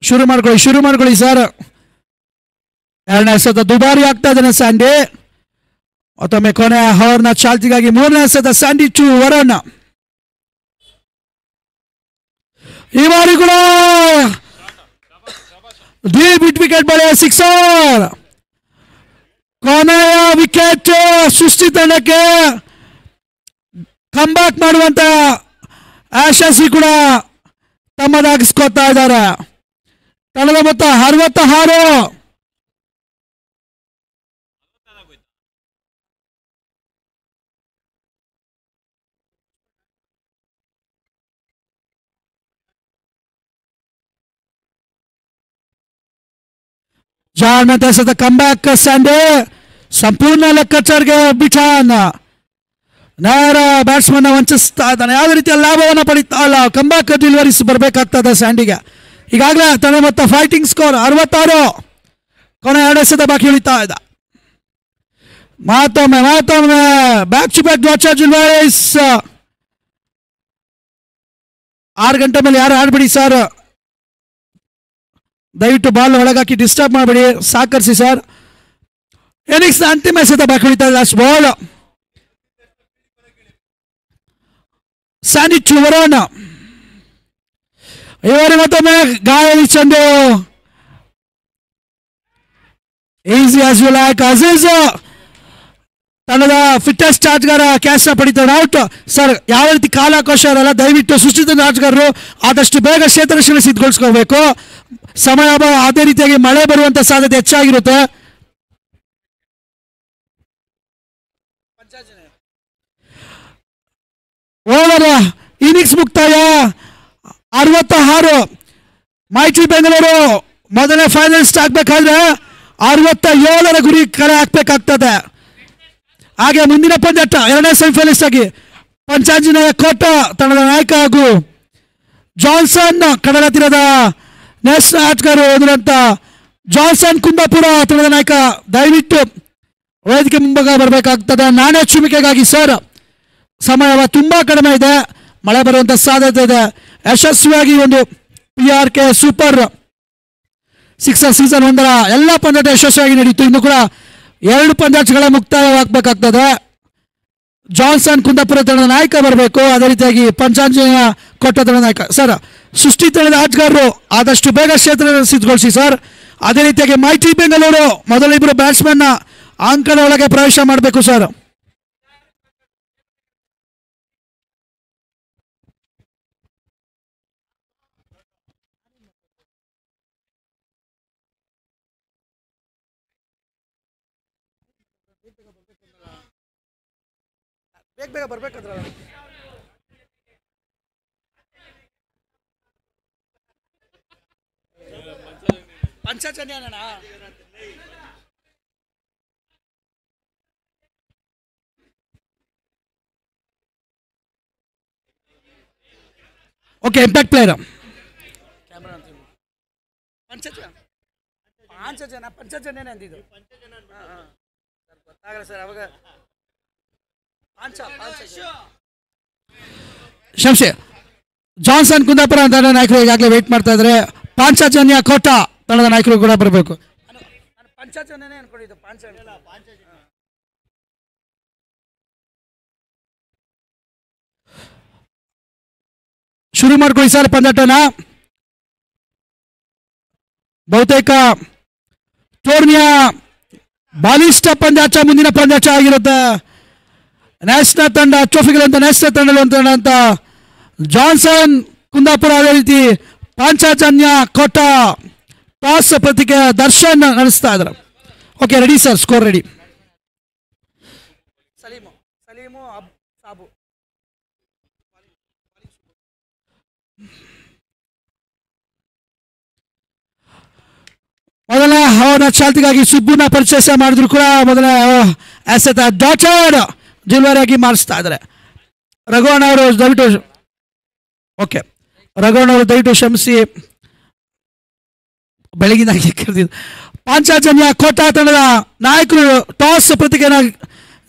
ಶುರು ಮಾಡ್ಕೊಳ್ಳಿ ಸರ್. ಎರಡನೇ ಎಸೆತ ದುಬಾರಿ ಆಗ್ತಾ ಇದ್ದಾನೆ ಸ್ಯಾಂಡಿ. ಮತ್ತೊಮ್ಮೆ ಕೊನೆಯ ಹವರ್ನ ಚಾಲ್ತಿಗಾಗಿ ಮೂರನೇ ಎಸೆತ ಸ್ಯಾಂಡಿ ಟು ವರನ್. ಈ ಬಾರಿ ಕೂಡ ಡೀಪ್ ವಿಕೆಟ್ ಬಳೆ ಸಿಕ್ಸರ್. ಕೊನೆಯ ವಿಕೆಟ್ ಸೃಷ್ಟಿ ತಂಡಕ್ಕೆ ಕಂಬ್ಯಾಕ್ ಮಾಡುವಂತ ಯಶಸ್ವಿ ಕೂಡ ತಮ್ಮದಾಗಿಸ್ಕೊತಾ ಇದ್ದಾರೆ. ತಂಡದ ಮೊತ್ತ 66. ಜಾನ್ ಮೆಥೆಸದ ಕಂಬ್ಯಾಕ್ ಸ್ಯಾಂಡಿ ಸಂಪೂರ್ಣ ಲೆಕ್ಕಾಚಾರಕ್ಕೆ ಬಿಟಾನ್ ನೇರ ಬ್ಯಾಟ್ಸ್ಮನ್ ವಂಚಿಸ್ತಾ ಇದ್ದಾನೆ. ಯಾವುದೇ ರೀತಿಯ ಲಾಭವನ್ನು ಪಡಿತಾ ಇಲ್ಲ. ಕಂಬ್ಯಾಕ್ ಡೆಲಿವರೀಸ್ ಬರಬೇಕಾಗ್ತದೆ ಸ್ಯಾಂಡಿಗೆ. ಈಗಾಗಲೇ ತನ್ನ ಮೊತ್ತ ಫೈಟಿಂಗ್ ಸ್ಕೋರ್ 66. ಕೊನೆ 2 ಎಸೆತ ಬಾಕಿ ಉಳಿತಾ ಇದೆ. ಮತ್ತೊಮ್ಮೆ back to back dot charge deliveries. 6 ಗಂಟೆ ಮೇಲೆ ಯಾರು ಆಡ್ಬಿಡಿ ಸರ್. ದಯವಿಟ್ಟು ಬಾಲ್ ಒಳಗಾಕಿ ಡಿಸ್ಟರ್ಬ್ ಮಾಡಬೇಡಿ, ಸಹಕರಿಸಿ ಸರ್. ಇನ್ನಿಂಗ್ಸ್ನ ಅಂತಿಮ ಎಸೆತ ಬಾಕಿ ಉಳಿತಾ ಇದೆ. Last ball Sandy to Varan. ಇವರಿಗೆ ಮತ್ತೊಮ್ಮೆ ಗಾಯ Chandu easy as you like. Aziz ತಂಡದ ಫಿಟ್ಟೆಸ್ಟ್ ಆಟಗಾರ ಕ್ಯಾಚ್ ಪಡಿತಾರೆ. Out sir. ಯಾವ ರೀತಿ ಕಾಲಾವಕಾಶ ಇರಲ್ಲ. ದಯವಿಟ್ಟು ಸುಸ್ಥಿತ ಆಟಗಾರರು ಆದಷ್ಟು ಬೇಗ ಕ್ಷೇತ್ರ ರಕ್ಷಣೆ ಸಿದ್ಧಗೊಳಿಸ್ಕೋಬೇಕು. ಸಮಯ ಅದೇ ರೀತಿಯಾಗಿ ಮಳೆ ಬರುವಂತ ಸಾಧ್ಯತೆ ಹೆಚ್ಚಾಗಿರುತ್ತೆ. ಓವರ್ ಇನ್ನಿಂಗ್ಸ್ ಮುಕ್ತಾಯ 66. ಮೈಟಿ ಬೆಂಗಳೂರು ಮೊದಲನೇ ಫೈನಲಿಸ್ಟ್ ಆಗ್ಬೇಕಾದ್ರೆ 67ರ ಗುರಿ ಕರೆ ಹಾಕ್ಬೇಕಾಗ್ತದೆ. ಹಾಗೆ ಮುಂದಿನ ಪಂದ್ಯಾಟ 2ನೇ ಸೆಮಿಫೈನಲಿಸ್ಟ್ ಆಗಿ ಪಂಚಾಂಜನೇಯ ಕೋಟ ತಂಡದ ನಾಯಕ ಹಾಗೂ ಜಾನ್ಸನ್ ಕಡಲ ತೀರದ ನ್ಯಾಷನಲ್ ಆಟಗಾರರು ಎದುರಂತ ಜಾನ್ಸನ್ ಕುಂದಾಪುರ ತಂಡದ ನಾಯಕ ದಯವಿಟ್ಟು ವೇದಿಕೆ ಮುಂಭಾಗ ಬರಬೇಕಾಗ್ತದೆ. ನಾಣ್ಯ ಚುಮಿಕೆಗಾಗಿ ಸರ್. ಸಮಯ ತುಂಬಾ ಕಡಿಮೆ ಇದೆ. ಮಳೆ ಬರುವಂತ ಸಾಧ್ಯತೆ ಇದೆ. ಯಶಸ್ವಿಯಾಗಿ ಒಂದು PRK ಸೂಪರ್ 6 ಸೀಸನ್ 1ರ ಎಲ್ಲ ಪಂದ್ಯಾಟ ಯಶಸ್ವಿಯಾಗಿ ನಡೀತು. ಇನ್ನು ಕೂಡ 2 ಪಂದ್ಯಾಟಗಳ ಮುಕ್ತಾಯವಾಗಬೇಕಾಗ್ತದೆ. ಜಾನ್ಸನ್ ಕುಂದಾಪುರ ತಂಡದ ನಾಯಕ ಬರಬೇಕು. ಅದೇ ರೀತಿಯಾಗಿ ಪಂಚಾಂಜನೇಯ ಕೋಟ ತಂಡದ ನಾಯಕ ಸರ್. ಸೃಷ್ಟಿ ತಂಡದ ಆಟಗಾರರು ಆದಷ್ಟು ಬೇಗ ಕ್ಷೇತ್ರ ಸಿದ್ಧಗೊಳಿಸಿ ಸರ್. ಅದೇ ರೀತಿಯಾಗಿ ಮೈಟಿ ಬೆಂಗಳೂರು ಮೊದಲಿಬ್ಬರು ಬ್ಯಾಟ್ಸ್ಮನ್ ಅಂಕಣ ಒಳಗೆ ಪ್ರವೇಶ ಮಾಡಬೇಕು ಸರ್. ಬೇಗ ಬರ್ಬೇಕಂದ್ರ ಪಂಚಜನ್ಯ. ಓಕೆ, ಇಂಪ್ಯಾಕ್ಟ್ ಪ್ಲೇಯರ್ ಪಂಚಜನ್ಯನೇ ಅಂದಿದ್ದು ಗೊತ್ತಾಗಲ್ಲ ಸರ್. ಅವಾಗ ಶಂಶೆ ಜಾನ್ಸನ್ ಕುಂದಾಪುರ ತಂಡದ ನಾಯಕರು ಈಗಾಗಲೇ ವೇಟ್ ಮಾಡ್ತಾ ಇದ್ದಾರೆ. ಪಾಂಚಜನ್ಯ ಕೋಟ ತಂಡದ ನಾಯಕರು ಕೂಡ ಬರಬೇಕು. ಶುರು ಮಾಡ್ಕೊಳ್ಳಿ ಸರ್ ಪಂದ್ಯಾಟನ. ಬಹುತೇಕ ಟೂರ್ನಿಯ ಬಾಲಿಷ್ಠ ಪಂದ್ಯಾಟ ಮುಂದಿನ ಪಂದ್ಯಾಟ ಆಗಿರುತ್ತೆ. ನ್ಯಾಷನಲ್ ತಂಡ ಟ್ರೋಫಿಗಳಂತ ನ್ಯಾಷನಲ್ ತಂಡ ಅಂತ ಜಾನ್ಸನ್ ಕುಂದಾಪುರ, ಅದೇ ರೀತಿ ಪಾಂಚಜನ್ಯ ಕೋಟ. ಟಾಸ್ ಪ್ರತಿಕೆ ದರ್ಶನ್ ನಡೆಸ್ತಾ ಇದ್ದಾರೆ. Okay, ready sir, score ready. ಮೊದಲ ಅವನ ಚಾಲ್ತಿಗಾಗಿ ಸುಬ್ಬುನ ಪರಿಚಯ ಮಾಡಿದ್ರು ಕೂಡ ಮೊದಲ ಎಸೆತ ಡಾಟರ್ ಜಿಲ್ವರಿಯಾಗಿ ಮಾಡಿಸ್ತಾ ಇದ್ದಾರೆ. ರಘುವಣ್ಣ ಅವರು ದಯವಿಟ್ಟು, ಓಕೆ ರಘುವಣ್ಣ ಅವರು ದಯವಿಟ್ಟು ಕ್ಷಮಿಸಿ, ಬೆಳಗಿನ ಕರೆದಿದ್ದು. ಪಾಂಚಜನ್ಯ ಕೋಟ ತಂಡದ ನಾಯಕರು ಟಾಸ್ ಪ್ರತಿಕೆನ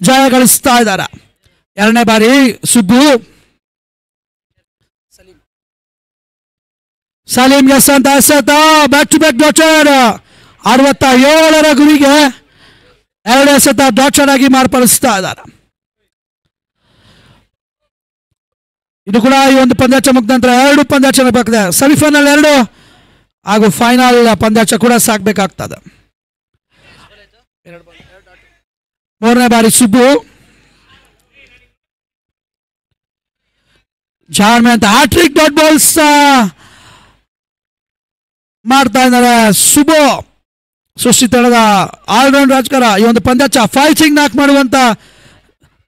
ಜಯ ಗಳಿಸ್ತಾ ಇದ್ದಾರೆ. ಎರಡನೇ ಬಾರಿ ಸುಬ್ಬು ಸಲೀಂ ಎಸ್ ಅಂತ ಎಸೆತ ಬ್ಯಾಕ್ ಟು ಬ್ಯಾಕ್ ಡಾಟರ್ 67ರ ಗುರಿಗೆ 2 ಎಸೆತ ಡಾಟರ್ ಆಗಿ ಮಾರ್ಪಡಿಸ್ತಾ ಇದ್ದಾರೆ. ಇದು ಕೂಡ ಈ ಒಂದು ಪಂದ್ಯಾಟ ಮುಗಿದ ನಂತರ 2 ಪಂದ್ಯಾಟ ಬೇಕಾಗ್ತದೆ. ಸೆಮಿಫೈನಲ್ 2 ಹಾಗೂ ಫೈನಲ್ ಪಂದ್ಯಾಟ ಕೂಡ ಸಾಗಬೇಕಾಗ್ತದೆ. 3ನೇ ಬಾರಿ ಸುಬ್ಬು ಜಾರ್ಮೆ ಅಂತ ಹ್ಯಾಟ್ರಿಕ್ ಡಾಟ್ ಬಾಲ್ಸ್ ಮಾಡ್ತಾ ಇದ್ದಾರೆ. ಸುಬ್ಬು ಸೃಷ್ಟಿ ತಂಡದ ಆಲ್ರೌಂಡ್ ರಾಜಕಾರ. ಈ ಒಂದು ಪಂದ್ಯಾಟ ಫೈಟಿಂಗ್ ನಾಕ್ ಮಾಡುವಂತ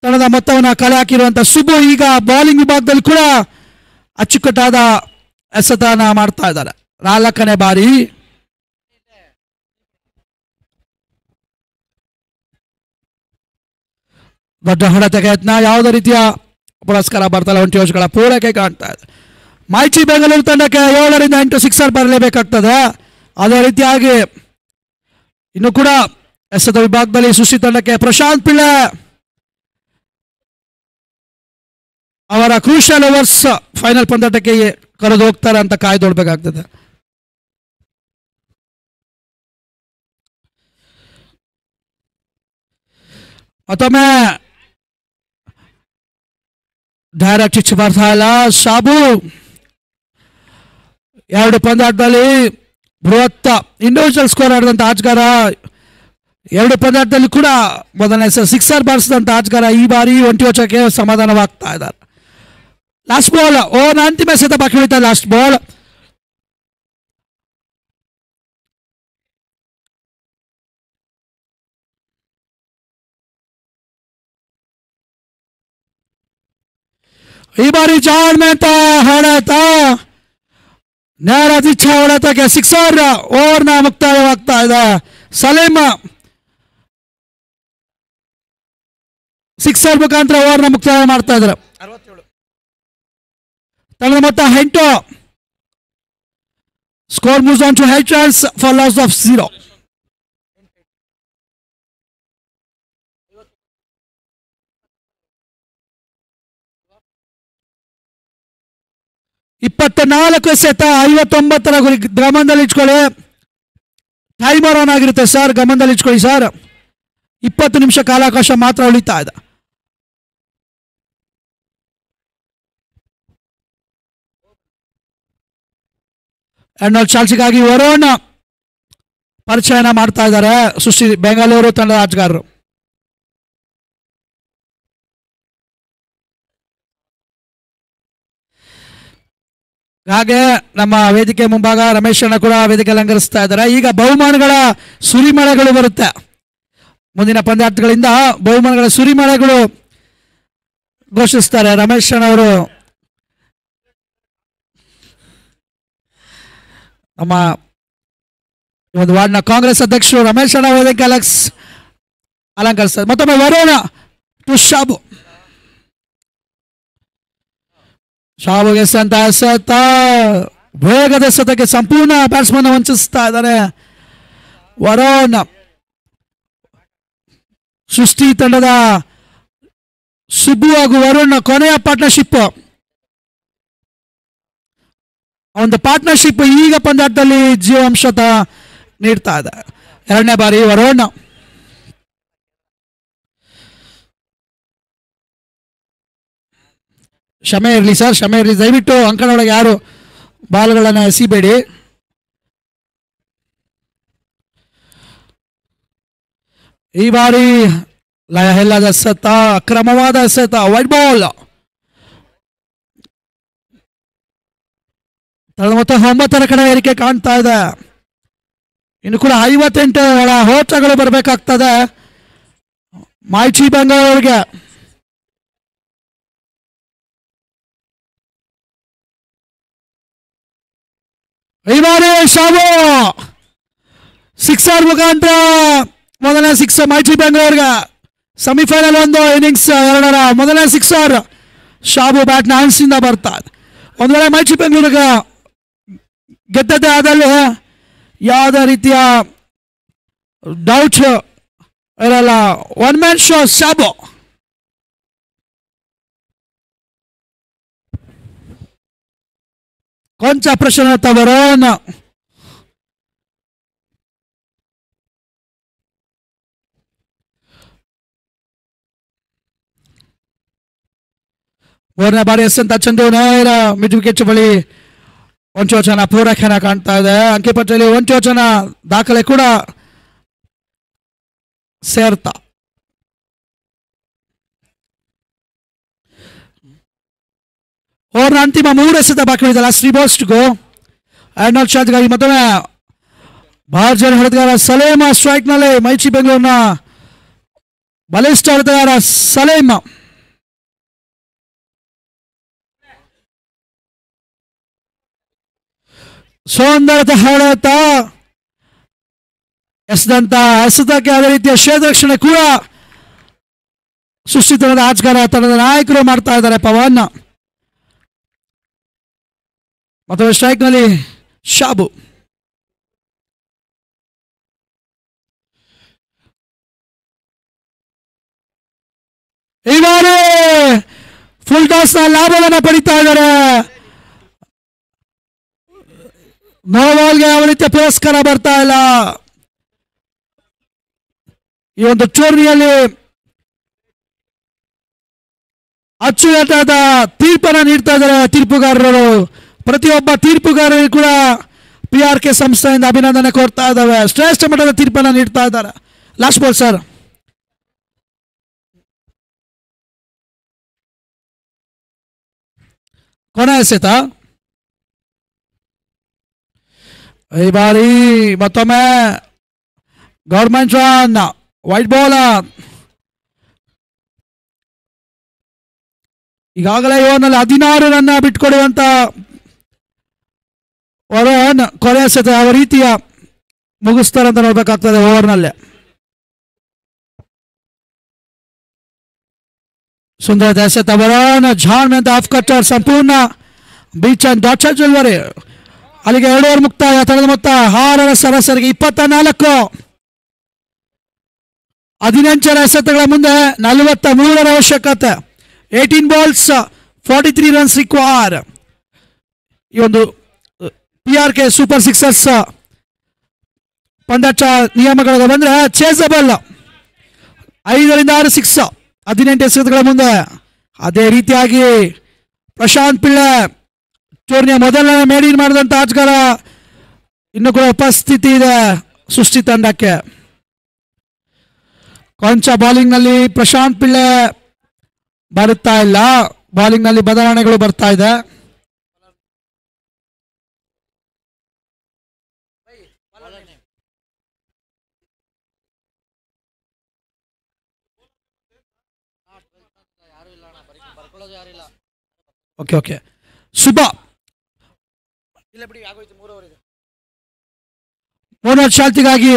ತಂಡದ ಮೊತ್ತವನ್ನು ಕಲೆ ಹಾಕಿರುವಂತ ಸುಬ್ಬು ಈಗ ಬೌಲಿಂಗ್ ವಿಭಾಗದಲ್ಲಿ ಕೂಡ ಅಚ್ಚುಕಟ್ಟಾದ ಎಸೆತನ ಮಾಡ್ತಾ ಇದ್ದಾರೆ. 4ನೇ ಬಾರಿ ದೊಡ್ಡ ಹೊಡೆತಕ್ಕೆ ಯತ್ನ, ಯಾವುದೇ ರೀತಿಯ ಪುರಸ್ಕಾರ ಬರ್ತಲ್ಲ, ಒಂಟಿ ವರ್ಷಗಳ ಪೂರೈಕೆ ಕಾಣ್ತಾ ಇದೆ. ಮೈಚಿ ಬೆಂಗಳೂರು ತಂಡಕ್ಕೆ 7ರಿಂದ 8 ಸಿಕ್ಸರ್ ಬರಲೇಬೇಕಾಗ್ತದೆ. ಅದೇ ರೀತಿಯಾಗಿ ಇನ್ನು ಕೂಡ ಎಸೆತ ವಿಭಾಗದಲ್ಲಿ ಸೃಷ್ಟಿ ತಂಡಕ್ಕೆ ಪ್ರಶಾಂತ್ ಪಿಳ್ಳೆ ಅವರ ಕ್ರೂಷಿಯಲ್ ಓವರ್ಸ್ ಫೈನಲ್ ಪಂದ್ಯಾಟಕ್ಕೆ ಕರೆದು ಹೋಗ್ತಾರೆ ಅಂತ ಕಾಯ್ದೊಳ್ಬೇಕಾಗ್ತದೆ. ಮತ್ತೊಮ್ಮೆ ಡೈರೆಕ್ಟ್ ಹಿಚ್ ಬರ್ತಾ ಇಲ್ಲ. ಶಾಬು 2 ಪಂದ್ಯಾಟದಲ್ಲಿ ಬೃಹತ್ ಇಂಡಿವಿಜುವಲ್ ಸ್ಕೋರ್ ಆಡಿದಂಥ ಆಟಗಾರ, 2 ಪಂದ್ಯಾಟದಲ್ಲಿ ಕೂಡ ಮೊದಲನೇ ಸಿಕ್ಸರ್ ಬಾರಿಸಿದಂಥ ಆಟಗಾರ ಈ ಬಾರಿ ಒಂಟಿ ವಚಕ್ಕೆ ಸಮಾಧಾನವಾಗ್ತಾ ಇದ್ದಾರೆ. ಲಾಸ್ಟ್ ಬಾಲ್, ಅಂತಿಮ ಎಸೆತ ಬಾಕಿ ಉಳಿತಾ. ಲಾಸ್ಟ್ ಬಾಲ್ ಈ ಬಾರಿ ಜಾರ್ಮೆ ಅಂತ ಹೊಡೆತ, ನೇರ ದಿಚ್ಚ ಹೊಡೆತಕ್ಕೆ ಸಿಕ್ಸರ್. ಓವರ್ನ ಮುಕ್ತಾಯವಾಗ್ತಾ ಇದೆ. ಸಲೀಂ ಸಿಕ್ಸರ್ ಮುಖಾಂತರ ಓವರ್ನ ಮುಕ್ತಾಯ ಮಾಡ್ತಾ ಇದ್ದಾರೆ. ತಂಡದ ಮೊತ್ತ 8. Score moves on to 8 runs for loss of 0. ಇಪ್ಪತ್ತ 4 59ರ ಗುರಿ. ಗಮನದಲ್ಲಿ ಇಟ್ಕೊಳ್ಳಿ, ಟೈಮರ್ ಆನ್ ಆಗಿರುತ್ತೆ ಸರ್, ಗಮನದಲ್ಲಿ ಇಟ್ಕೊಳ್ಳಿ ಸರ್. 20 ನಿಮಿಷ ಕಾಲಾವಕಾಶ ಮಾತ್ರ ಉಳಿತಾ ಇದೆ. ಚಾಲ್ಸಿಗಾಗಿ ವರುಣ್ ಪರಿಚಯನ ಮಾಡ್ತಾ ಇದ್ದಾರೆ ಸೃಷ್ಟಿ ಬೆಂಗಳೂರು ತಂಡದ ಆಟಗಾರರು. ಹಾಗೆ ನಮ್ಮ ವೇದಿಕೆ ಮುಂಭಾಗ ರಮೇಶ್ ಅಣ್ಣ ಕೂಡ ವೇದಿಕೆ ಅಲಂಕರಿಸ್ತಾ ಇದ್ದಾರೆ. ಈಗ ಬಹುಮಾನಗಳ ಸುರಿಮಳೆಗಳು ಬರುತ್ತೆ. ಮುಂದಿನ ಪಂದ್ಯಾಟಗಳಿಂದ ಬಹುಮಾನಗಳ ಸುರಿಮಳೆಗಳು ಘೋಷಿಸ್ತಾರೆ ರಮೇಶ್ ಅಣ್ಣ ಅವರು. ನಮ್ಮ ಒಂದು ವಾರ್ಡ್ನ ಕಾಂಗ್ರೆಸ್ ಅಧ್ಯಕ್ಷರು ರಮೇಶ್ ಅಣ್ಣ ವೇದಿಕೆ ಅಲಂಕರಿಸ್ತಾರೆ. ಮತ್ತೊಮ್ಮೆ ವರುಣ ಟು ಶಾಬು. ಶಾಬುಗೆ ಎಸೆತ ವೇಗದ ಎಸೆತಕ್ಕೆ ಸಂಪೂರ್ಣ ಬ್ಯಾಟ್ಸ್ಮನ್ ವಂಚಿಸ್ತಾ ಇದ್ದಾರೆ ವರುಣ್. ಸೃಷ್ಟಿ ತಂಡದ ಸುಬ್ಬು ಹಾಗೂ ವರುಣ್ ಕೊನೆಯ ಪಾರ್ಟ್ನರ್ಶಿಪ್. ಒಂದು ಪಾರ್ಟ್ನರ್ಶಿಪ್ ಈಗ ಪಂದ್ಯಾಟದಲ್ಲಿ ಜೀವಾಂಶ ನೀಡ್ತಾ ಇದೆ. ಎರಡನೇ ಬಾರಿ ವರುಣ್. ಕ್ಷಮೆ ಇರಲಿ ಸರ್, ಕ್ಷಮೆ ಇರಲಿ. ದಯವಿಟ್ಟು ಅಂಕಣೊಳಗೆ ಯಾರು ಬಾಲ್ಗಳನ್ನು ಎಸಿಬೇಡಿ. ಈ ಬಾರಿ ಲಯ ಇಲ್ಲದ ಎಸೆತ, ಅಕ್ರಮವಾದ ಎಸೆತ, ವೈಟ್ ಬಾಲ್. ಮೊತ್ತ 9ರ ಕಡೆ ಏರಿಕೆ ಕಾಣ್ತಾ ಇದೆ. ಇನ್ನು ಕೂಡ 58 ಓಟಗಳು ಬರಬೇಕಾಗ್ತದೆ ಮೈಚಿ ಬೆಂಗಳೂರಿಗೆ. ಈ ಬಾರಿ ಶಾಬು ಸಿಕ್ಸರ್ ಮುಖಾಂತರ ಮೊದಲನೇ ಸಿಕ್ಸ್ ಮೈಚಿ ಬೆಂಗಳೂರಿಗೆ. ಸೆಮಿಫೈನಲ್ ಒಂದು ಇನ್ನಿಂಗ್ಸ್ 2ರ ಮೊದಲನೇ ಸಿಕ್ಸರ್ ಶಾಬು ಬ್ಯಾಟ್ನ ಹ್ಯಾಂಡ್ಸಿಂದ ಬರ್ತಾ ಇದೆ. ಒಂದು ವೇಳೆ ಮೈಚಿ ಬೆಂಗಳೂರಿಗೆ ಗೆದ್ದದ್ದೇ ಆದಲ್ಲಿ ಯಾವುದೇ ರೀತಿಯ ಡೌಟ್ ಇರಲ್ಲ. One man show Shabu. ಕೊಂಚ ಪ್ರಶ್ನೆ ವರುಣ್. ಮೂರನೇ ಬಾರಿ ಎಸೆತ ಚಂದು ನೇರ ಮಿಡ್ ವಿಕೆಟ್ ಬಳಿ ಒಂಚೋಚನ ಪೂರೈಕೆನ ಕಾಣ್ತಾ ಇದೆ. ಅಂಕಿಪಟ್ಟಿಯಲ್ಲಿ ಒಂಚೋಚನ ದಾಖಲೆ ಕೂಡ ಸೇರ್ತಾ. ಓವರ್ನ ಅಂತಿಮ 3 ಎಸೆತ ಬಾಕಿ ಉಳಿದಲ್ಲ ಶ್ರೀಬೋಸ್ಟ್ಗೂ. ಆರ್ನಾಲ್ಡ್ ಶಾಟ್ಗಾಗಿ ಮತ್ತೊಮ್ಮೆ ಭಾರ್ಜನ್ ಹೊಡೆತಗಾರ ಸಲೇಮ ಸ್ಟ್ರೈಕ್ನಲ್ಲಿ. ಮೈಚಿ ಬೆಂಗಳೂರಿನ ಬಲಿಷ್ಠ ಹೊಡೆತಗಾರ ಸಲೇಮ. ಸೌಂದರ್ಯದ ಹೊಡೆತ ಎಸೆದಂತ ಎಸೆತಕ್ಕೆ ಅದೇ ರೀತಿಯ ಕ್ಷೇತ್ರರಕ್ಷಣೆ ಕೂಡ ಸೃಷ್ಟಿತನದ ಆಟಗಾರ ತಂಡದ ನಾಯಕರು ಮಾಡ್ತಾ ಇದ್ದಾರೆ ಪವನ್. ಮತ್ತೊಮ್ಮೆ ಸ್ಟ್ರೈಕ್ ನಲ್ಲಿ ಶಾಬು. ಈ ಬಾರಿ ಫುಲ್ ಟಾಸ್ ನ ಲಾಭವನ್ನು ಪಡಿತಾ ಇದ್ದಾರೆ. ನೋವಾಲ್ಗೆ ಯಾವ ರೀತಿಯ ಪುರಸ್ಕಾರ ಬರ್ತಾ ಇಲ್ಲ. ಈ ಒಂದು ಟೂರ್ನಿಯಲ್ಲಿ ಅಚ್ಚುಕಟ್ಟಾದ ತೀರ್ಪನ್ನು ನೀಡ್ತಾ ಇದ್ದಾರೆ ತೀರ್ಪುಗಾರರು. ಪ್ರತಿಯೊಬ್ಬ ತೀರ್ಪುಗಾರರು ಕೂಡ PRK ಸಂಸ್ಥೆಯಿಂದ ಅಭಿನಂದನೆ ಕೋರ್ತಾ ಇದ್ದಾವೆ. ಶ್ರೇಷ್ಠ ಮಟ್ಟದ ತೀರ್ಪನ್ನು ನೀಡ್ತಾ ಇದ್ದಾರೆ. Last ball sir. ಕೊನೆ ಎಸೆತ. ಈ ಬಾರಿ ಮತ್ತೊಮ್ಮೆ ಗೌರ್ಮೆಂಟ್ ರನ್, ವೈಟ್ ಬಾಲ್. ಈಗಾಗಲೇ ಓವರ್ನಲ್ಲಿ 16 ರನ್ ಬಿಟ್ಕೊಡುವಂತ ವರುಣ್ ಕೊನೆ ಎಸೆತ ಯಾವ ರೀತಿಯ ಮುಗಿಸ್ತಾರೆ ಅಂತ ನೋಡ್ಬೇಕಾಗ್ತದೆ ಓವರ್ನಲ್ಲೇ. ಸುಂದರ ಎಸೆತ ವರುಣ್. ಜಾನ್ ಮೆಂತ ಆಫ್ ಕಟ್ಟರ್ ಸಂಪೂರ್ಣ ಬೀಚ್ ಅಂಡ್ ಡಾಟ್ ಜ್ಯುವೆಲ್ಲರಿ. ಅಲ್ಲಿಗೆ 2 ಓವರ್ ಮುಕ್ತಾಯ. ತಂಡದ ಮೊತ್ತ 6ರ ಸರಾಸರಿಗೆ 24. 18 ಎಸೆತಗಳ ಮುಂದೆ 43 ಅವಶ್ಯಕತೆ. 18 balls 43 runs ರಿಕ್ವೈರ್. ಈ ಒಂದು PRK ಸೂಪರ್ ಸಿಕ್ಸರ್ಸ್ ಪಂದ್ಯಾಟ ನಿಯಮಗಳಿಗೆ ಬಂದ್ರೆ ಚೇಸಬಲ್ 5ರಿಂದ 6 ಸಿಕ್ಸ್ 18 ಎಸೆತಗಳ ಮುಂದೆ. ಅದೇ ರೀತಿಯಾಗಿ ಪ್ರಶಾಂತ್ ಪಿಳ್ಳೆ ಟೂರ್ನಿಯ ಮೊದಲನೇ ಮೇಡಿನ್ ಮಾಡಿದಂಥ ಆಟಗಾರ ಇನ್ನು ಕೂಡ ಉಪಸ್ಥಿತಿ ಇದೆ ಸೃಷ್ಟಿ ತಂಡಕ್ಕೆ. ಕೊಂಚ ಬಾಲಿಂಗ್ ನಲ್ಲಿ ಪ್ರಶಾಂತ್ ಪಿಳ್ಳೆ ಬರುತ್ತಾ ಇಲ್ಲ. ಬಾಲಿಂಗ್ ನಲ್ಲಿ ಬದಲಾವಣೆಗಳು ಬರ್ತಾ ಇದೆ. ಓಕೆ ಓಕೆ ಸುಬ್ಬ 3 ಶಾಲ್ತಿಗಾಗಿ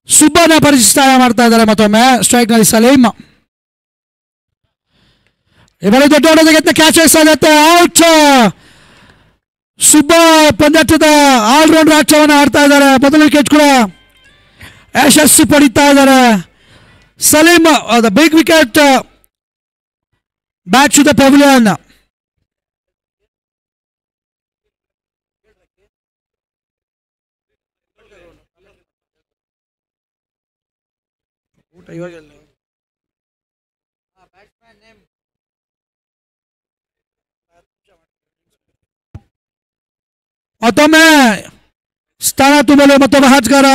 ಸುಬ್ಬನ ಪರಿಚಯ ಮಾಡ್ತಾ ಇದ್ದಾರೆ. ಮತ್ತೊಮ್ಮೆ ಸ್ಟ್ರೈಕ್ ನಲ್ಲಿ ಸಲೀಮ್. ಇವರ ದೊಡ್ಡ ಹೊಡೆತ ಕ್ಯಾಚ್ ಆಗುತ್ತೆ. ಔಟ್. ಸುಬ್ಬ ಪಂದ್ಯಾಟದ ಆಲ್ರೌಂಡರ್ ಆಟವನ್ನು ಆಡ್ತಾ ಇದ್ದಾರೆ. ಮೊದಲ ವಿಕೆಟ್ ಕೂಡ ಯಶಸ್ಸು ಪಡಿತಾ ಇದ್ದಾರೆ. Salim big wicket back to the pavilion. ಮತ್ತೊಮ್ಮೆ ಸ್ಥಾನ ತುಂಬಲು ಮತ್ತೊಬ್ಬ ಆಟಗಾರ,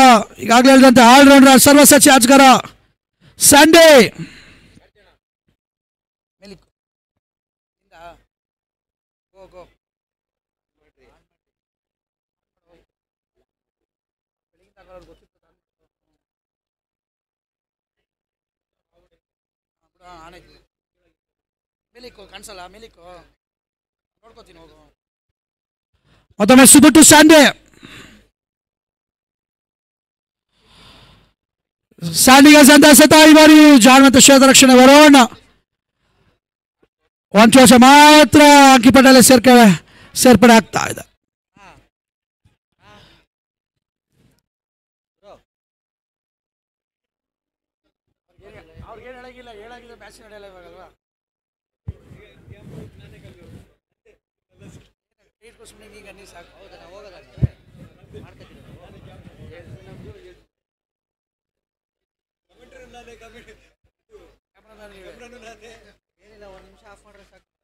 ಈಗಾಗಲೇ ಹೇಳಿದಂತೆ ಆಲ್ರೌಂಡರ್ ಸರ್ವಸಚ್ಚಿ ಆಟಗಾರ ಸಂಡೇ. ಮತ್ತೊಮ್ಮೆ ಸುಬಿಟ್ಟು ಸಂಡೇ. ಸ್ಯಾಂಡಿಗೆ ಸಂತಸತ ಈ ಬಾರಿ ಜಾಣವಂತ ಕ್ಷೇತ್ರ ರಕ್ಷಣೆ ವರೋಣ ಒಂದು ವರ್ಷ ಮಾತ್ರ ಅಂಕಿಪಟ್ಟಲ್ಲಿ ಸೇರ್ಪಡೆ ಆಗ್ತಾ ಇದೆ.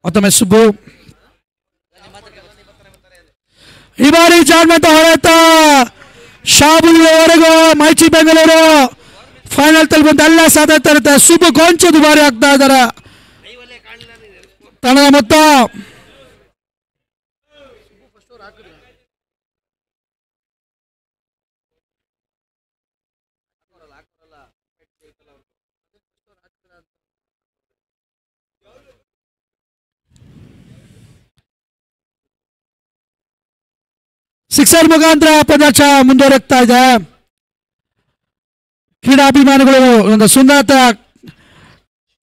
ಮತ್ತೊಮ್ಮೆ ಸುಬ್ಬು ಈ ಬಾರಿ ಜಾನ್ಮಂತ ಹೊರತ ಶಾಬುವರೆಗೂ ಮೈಚಿ ಬೆಂಗಳೂರು ಫೈನಲ್ ತಲುಪುವಂತ ಎಲ್ಲ ಸಾಧ್ಯತೆ ಇರುತ್ತೆ. ಸುಬ್ಬು ಕೊಂಚ ದುಬಾರಿ ಆಗ್ತಾ ಇದ್ದಾರೆ. ತಂಡದ ಮೊತ್ತ ಸಿಕ್ಸರ್ ಮುಖಾಂತರ ಪಂದ್ಯಾಟ ಮುಂದುವರೆಗ್ತಾ ಇದೆ. ಕ್ರೀಡಾಭಿಮಾನಿಗಳು ಒಂದು ಸುಂದರತೆ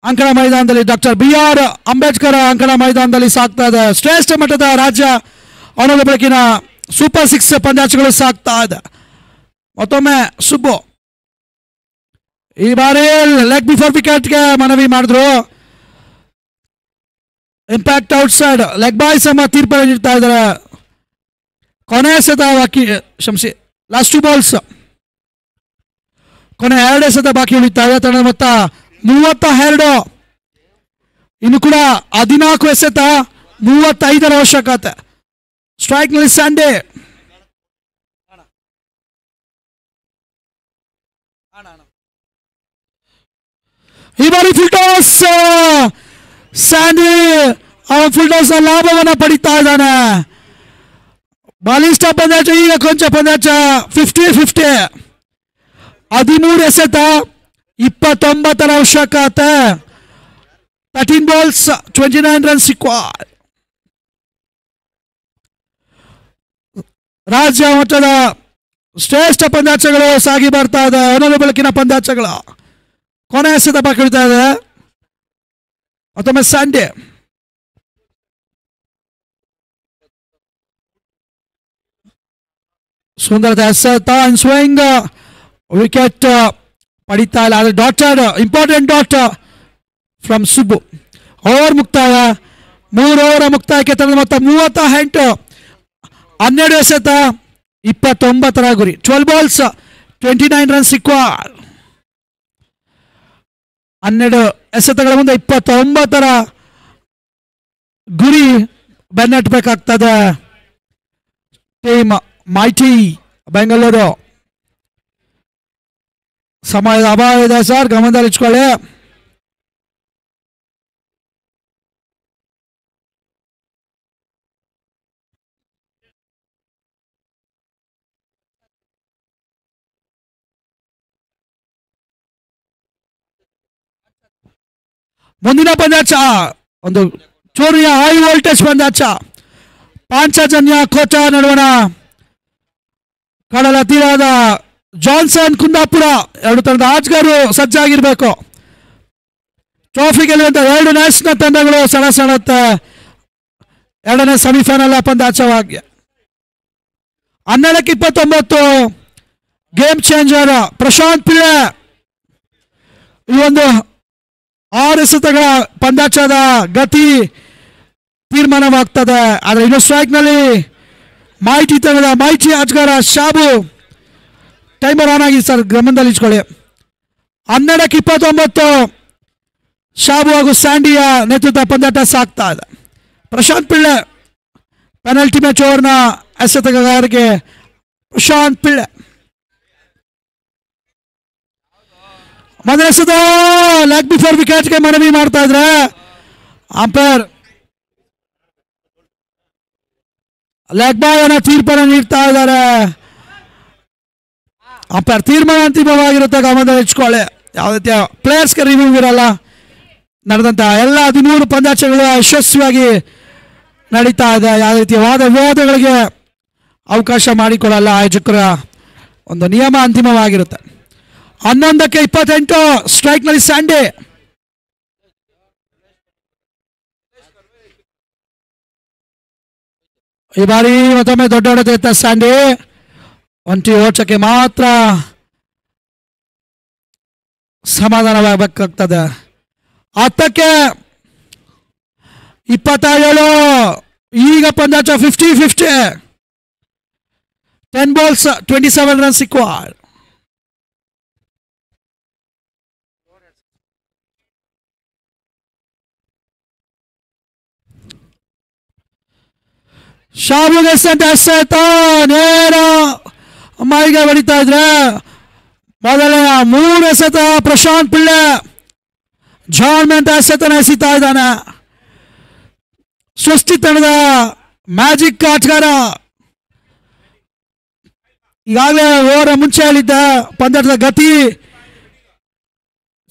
ಅಂಕಣ ಮೈದಾನದಲ್ಲಿ ಡಾಕ್ಟರ್ BR ಅಂಬೇಡ್ಕರ್ ಅಂಕಣ ಮೈದಾನದಲ್ಲಿ ಸಾಗ್ತಾ ಇದೆ. ಶ್ರೇಷ್ಠ ಮಟ್ಟದ ರಾಜ್ಯ ಅವನದ ಬೆಳಕಿನ ಸೂಪರ್ 6 ಪಂದ್ಯಾಟಗಳು ಸಾಗ್ತಾ ಇದೆ. ಮತ್ತೊಮ್ಮೆ ಸುಬ್ಬು ಈ ಬಾರಿ ಲೆಗ್ ಬಿಫೋರ್ ವಿಕೆಟ್ಗೆ ಮನವಿ ಮಾಡಿದ್ರು. ಇಂಪ್ಯಾಕ್ಟ್ ಔಟ್ಸೈಡ್ ಲೆಗ್ ಬಾಯ್ಸ್ ಎಂಬ ತೀರ್ಪನ್ನು ನೀಡ್ತಾ ಇದ್ದಾರೆ. ಕೊನೆ ಎಸೆತ ಬಾಕಿ ಕ್ಷಮಿಸಿ ಲಾಸ್ಟ್ 2 ಬಾಲ್ಸ್ ಕೊನೆ 2 ಎಸೆತ ಬಾಕಿ ಉಳಿತಾವೆ. ತಂಡದ ಮೊತ್ತ 32. ಇನ್ನು ಕೂಡ 14 ಎಸೆತ 35 ಅವಶ್ಯಕತೆ. ಸ್ಟ್ರೈಕ್ ನಲ್ಲಿ ಸಂಡೇ. ಈ ಬಾರಿ ಫುಲ್ ಟಾಸ್ ಸ್ಯಾಂಡಿ ಅವನ ಫುಲ್ ಟಾಸ್ ಲಾಭವನ್ನು ಪಡಿತಾ ಇದ್ದಾನೆ. ಬಾಲಿಸ್ಟ ಪಂದ್ಯಾಟ ಈಗ ಕೊಂಚ ಪಂದ್ಯಾಟ 50-50. 13 ಎಸೆತ 29 ಅವಶ್ಯಕತೆ. 13 ಬಾಲ್ಸ್ 29 ರನ್ಸ್ ರಿಕ್ವೈರ್ಡ್. ರಾಜ್ಯ ಮಟ್ಟದ ಶ್ರೇಷ್ಠ ಪಂದ್ಯಾಟಗಳು ಸಾಗಿ ಬರ್ತಾ ಇದೆ. ಅವನದ ಬೆಳಕಿನ ಪಂದ್ಯಾಟಗಳ ಕೊನೆ ಎಸೆತ ಬಾಕಿ ಉಳಿತಾ ಇದೆ. ಮತ್ತೊಮ್ಮೆ ಸಂಡೇ ಸುಂದರತೆ ಎಸೆತ ಸ್ವಿಂಗ್ ವಿಕೆಟ್ ಪಡಿತಾ ಇಲ್ಲ. ಅದು daughter important dot from Subbu. Over ಮುಕ್ತಾಯ 3 ಓವರ್ ಮುಕ್ತಾಯಕ್ಕೆ ತಂದ ಮೊತ್ತ 38. 12 ಎಸೆತ 29 ಗುರಿ. 12 ಬಾಲ್ಸ್ 29 ರನ್ಸ್ ರಿಕ್ವೈರ್ಡ್. 12 ಎಸೆತಗಳ ಮುಂದೆ 29 ಗುರಿ ಬೆನ್ನಟ್ಟಬೇಕಾಗ್ತದೆ ಟೀಮ್ ಮೈಟಿ ಬೆಂಗಳೂರು. ಸಮಯದ ಅಭಾವ ಇದೆ ಸರ್, ಗಮನದಲ್ಲಿ ಇಟ್ಕೊಳ್ಳಿ. ಮುಂದಿನ ಪಂದ್ಯಾಟ ಒಂದು ಚೂರಿಯ ಹೈ ವೋಲ್ಟೇಜ್ ಪಂದ್ಯಾಟ. ಪಾಂಚಜನ್ಯ ಕೋಟ ನಡುವಣ ಕಡಲ ತೀರದ ಜಾನ್ಸನ್ ಕುಂದಾಪುರ ಎರಡು ತಂಡದ ಆಟಗಾರರು ಸಜ್ಜಾಗಿರ್ಬೇಕು. ಟ್ರೋಫಿ ಗೆಲ್ಲುವಂತ 2 ನ್ಯಾಷನಲ್ ತಂಡಗಳು ಸೆಣಸುತ್ತೆ. 2ನೇ semifinal ಪಂದ್ಯಾಟವಾಗಿ 12-29 game changer Prashant Pillai. ಈ ಒಂದು 6 ಎಸೆತಗಳ ಪಂದ್ಯಾಟದ ಗತಿ ತೀರ್ಮಾನವಾಗ್ತದೆ. ಆದರೆ ಇನ್ನು ಸ್ಟ್ರೈಕ್ ನಲ್ಲಿ ಮೈಟಿ ತಂಡದ ಮೈಟಿ ಆಟಗಾರ ಶಾಬು. ಟೈಮರ್ ಆನ್ ಆಗಿ ಸರ್, ಗಮನದಲ್ಲಿ ಇಟ್ಕೊಳ್ಳಿ. 12ಕ್ಕೆ 29 ಶಾಬು ಹಾಗೂ ಸ್ಯಾಂಡಿಯ ನೇತೃತ್ವ ಪಂದ್ಯಾಟ ಸಾಗ್ತಾ ಇದೆ. ಪ್ರಶಾಂತ್ ಪಿಳ್ಳೆ ಪೆನಲ್ಟಿ ಮ್ಯಾಚ್ ಓವರ್ನ ಎಸೆತಗಾರರಿಗೆ ಪ್ರಶಾಂತ್ ಪಿಳ್ಳೆ ಮೊದಲ ಎಸೆತ ಲೆಗ್ ಬಿಫೋರ್ ವಿಕೆಟ್ಗೆ ಮನವಿ ಮಾಡ್ತಾ ಇದ್ರೆ ಅಂಪೈರ್ ಲೆಗ್ ಬಾಯ್ ಅನ್ನ ತೀರ್ಪನ್ನು ನೀಡ್ತಾ ಇದ್ದಾರೆ. ಅಂಪೈರ್ ತೀರ್ಮಾನ ಅಂತಿಮವಾಗಿರುತ್ತೆ, ಗಮನದಲ್ಲಿ ಇಟ್ಕೊಳ್ಳಿ. ಯಾವ ರೀತಿಯ ಪ್ಲೇಯರ್ಸ್ಗೆ ರಿವ್ಯೂ ಇರಲ್ಲ. ನಡೆದಂತಹ ಎಲ್ಲ 13 ಪಂದ್ಯಾಟಗಳು ಯಶಸ್ವಿಯಾಗಿ ನಡೀತಾ ಇದೆ. ಯಾವ ರೀತಿಯ ವಾದ ವಿವಾದಗಳಿಗೆ ಅವಕಾಶ ಮಾಡಿಕೊಡಲ್ಲ ಆಯೋಜಕರ ಒಂದು ನಿಯಮ ಅಂತಿಮವಾಗಿರುತ್ತೆ. 11ಕ್ಕೆ 28 ಸ್ಟ್ರೈಕ್ನಲ್ಲಿ ಸ್ಯಾಂಡಿ. ಈ ಬಾರಿ ಮತ್ತೊಮ್ಮೆ ದೊಡ್ಡ ಹೊಡೆತ ಸ್ಯಾಂಡಿ. ಒಂಟಿ ಓಟಕ್ಕೆ ಮಾತ್ರ ಸಮಾಧಾನವಾಗಬೇಕಾಗ್ತದೆ. 10ಕ್ಕೆ 27 ಈಗ ಪಂದ್ಯಾಟ 50-50. 10 balls 27 runs required. ಶಾಬುಗೆ ಎಸೆತ ನೇರ ಮೈಗೆ ಹೊಡಿತಾ ಇದ್ರೆ ಮೊದಲನೇ 3 ಎಸೆತ ಪ್ರಶಾಂತ್ ಪಿಳ್ಳೆ ಜಾನ್ ಮೆಂತ ಎಸೆತನ ಎಸಿತಾ ಇದ್ದಾನೆ. ಸೃಷ್ಟಿ ತಂಡದ ಮ್ಯಾಜಿಕ್ ಆಟಗಾರ. ಈಗಾಗಲೇ ಓವರ ಮುಂಚೆ ಹೇಳಿದ್ದ ಪಂದ್ಯದ ಗತಿ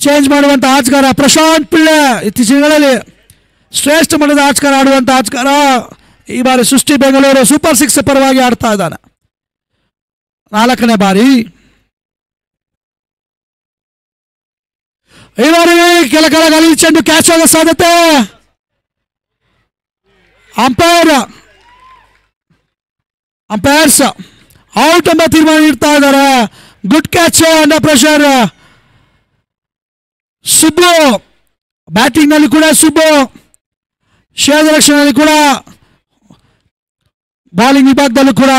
ಚೇಂಜ್ ಮಾಡುವಂತ ಆಟಗಾರ ಪ್ರಶಾಂತ್ ಪಿಳ್ಳೆ. ಇತ್ತೀಚಿನಲ್ಲಿ ಶ್ರೇಷ್ಠ ಮಟ್ಟದ ಆಟಗಾರ ಆಡುವಂತ ಆಟಗಾರ. ಈ ಬಾರಿ ಸೃಷ್ಟಿ ಬೆಂಗಳೂರು ಸೂಪರ್ 6 ಪರವಾಗಿ ಆಡ್ತಾ ಇದ್ದಾನೆ, 4ನೇ ಬಾರಿ. ಈ ಬಾರಿ ಕೆಲ ಗಾಳಿ ಚೆಂಡು ಕ್ಯಾಚ್ ಆಗೋ ಸಾಧ್ಯತೆ. ಅಂಪೈರ್ಸ್ ಔಟ್ ಎಂಬ ತೀರ್ಮಾನ ನೀಡ್ತಾ ಇದ್ದಾರೆ. Good catch under pressure. Subbu batting ನಲ್ಲಿ ಕೂಡ ಸುಬ್ಬು, ಕ್ಷೇತ್ರ ರಕ್ಷಣೆಯಲ್ಲಿ ಕೂಡ, ಬಾಲಿಂಗ್ ವಿಭಾಗದಲ್ಲೂ ಕೂಡ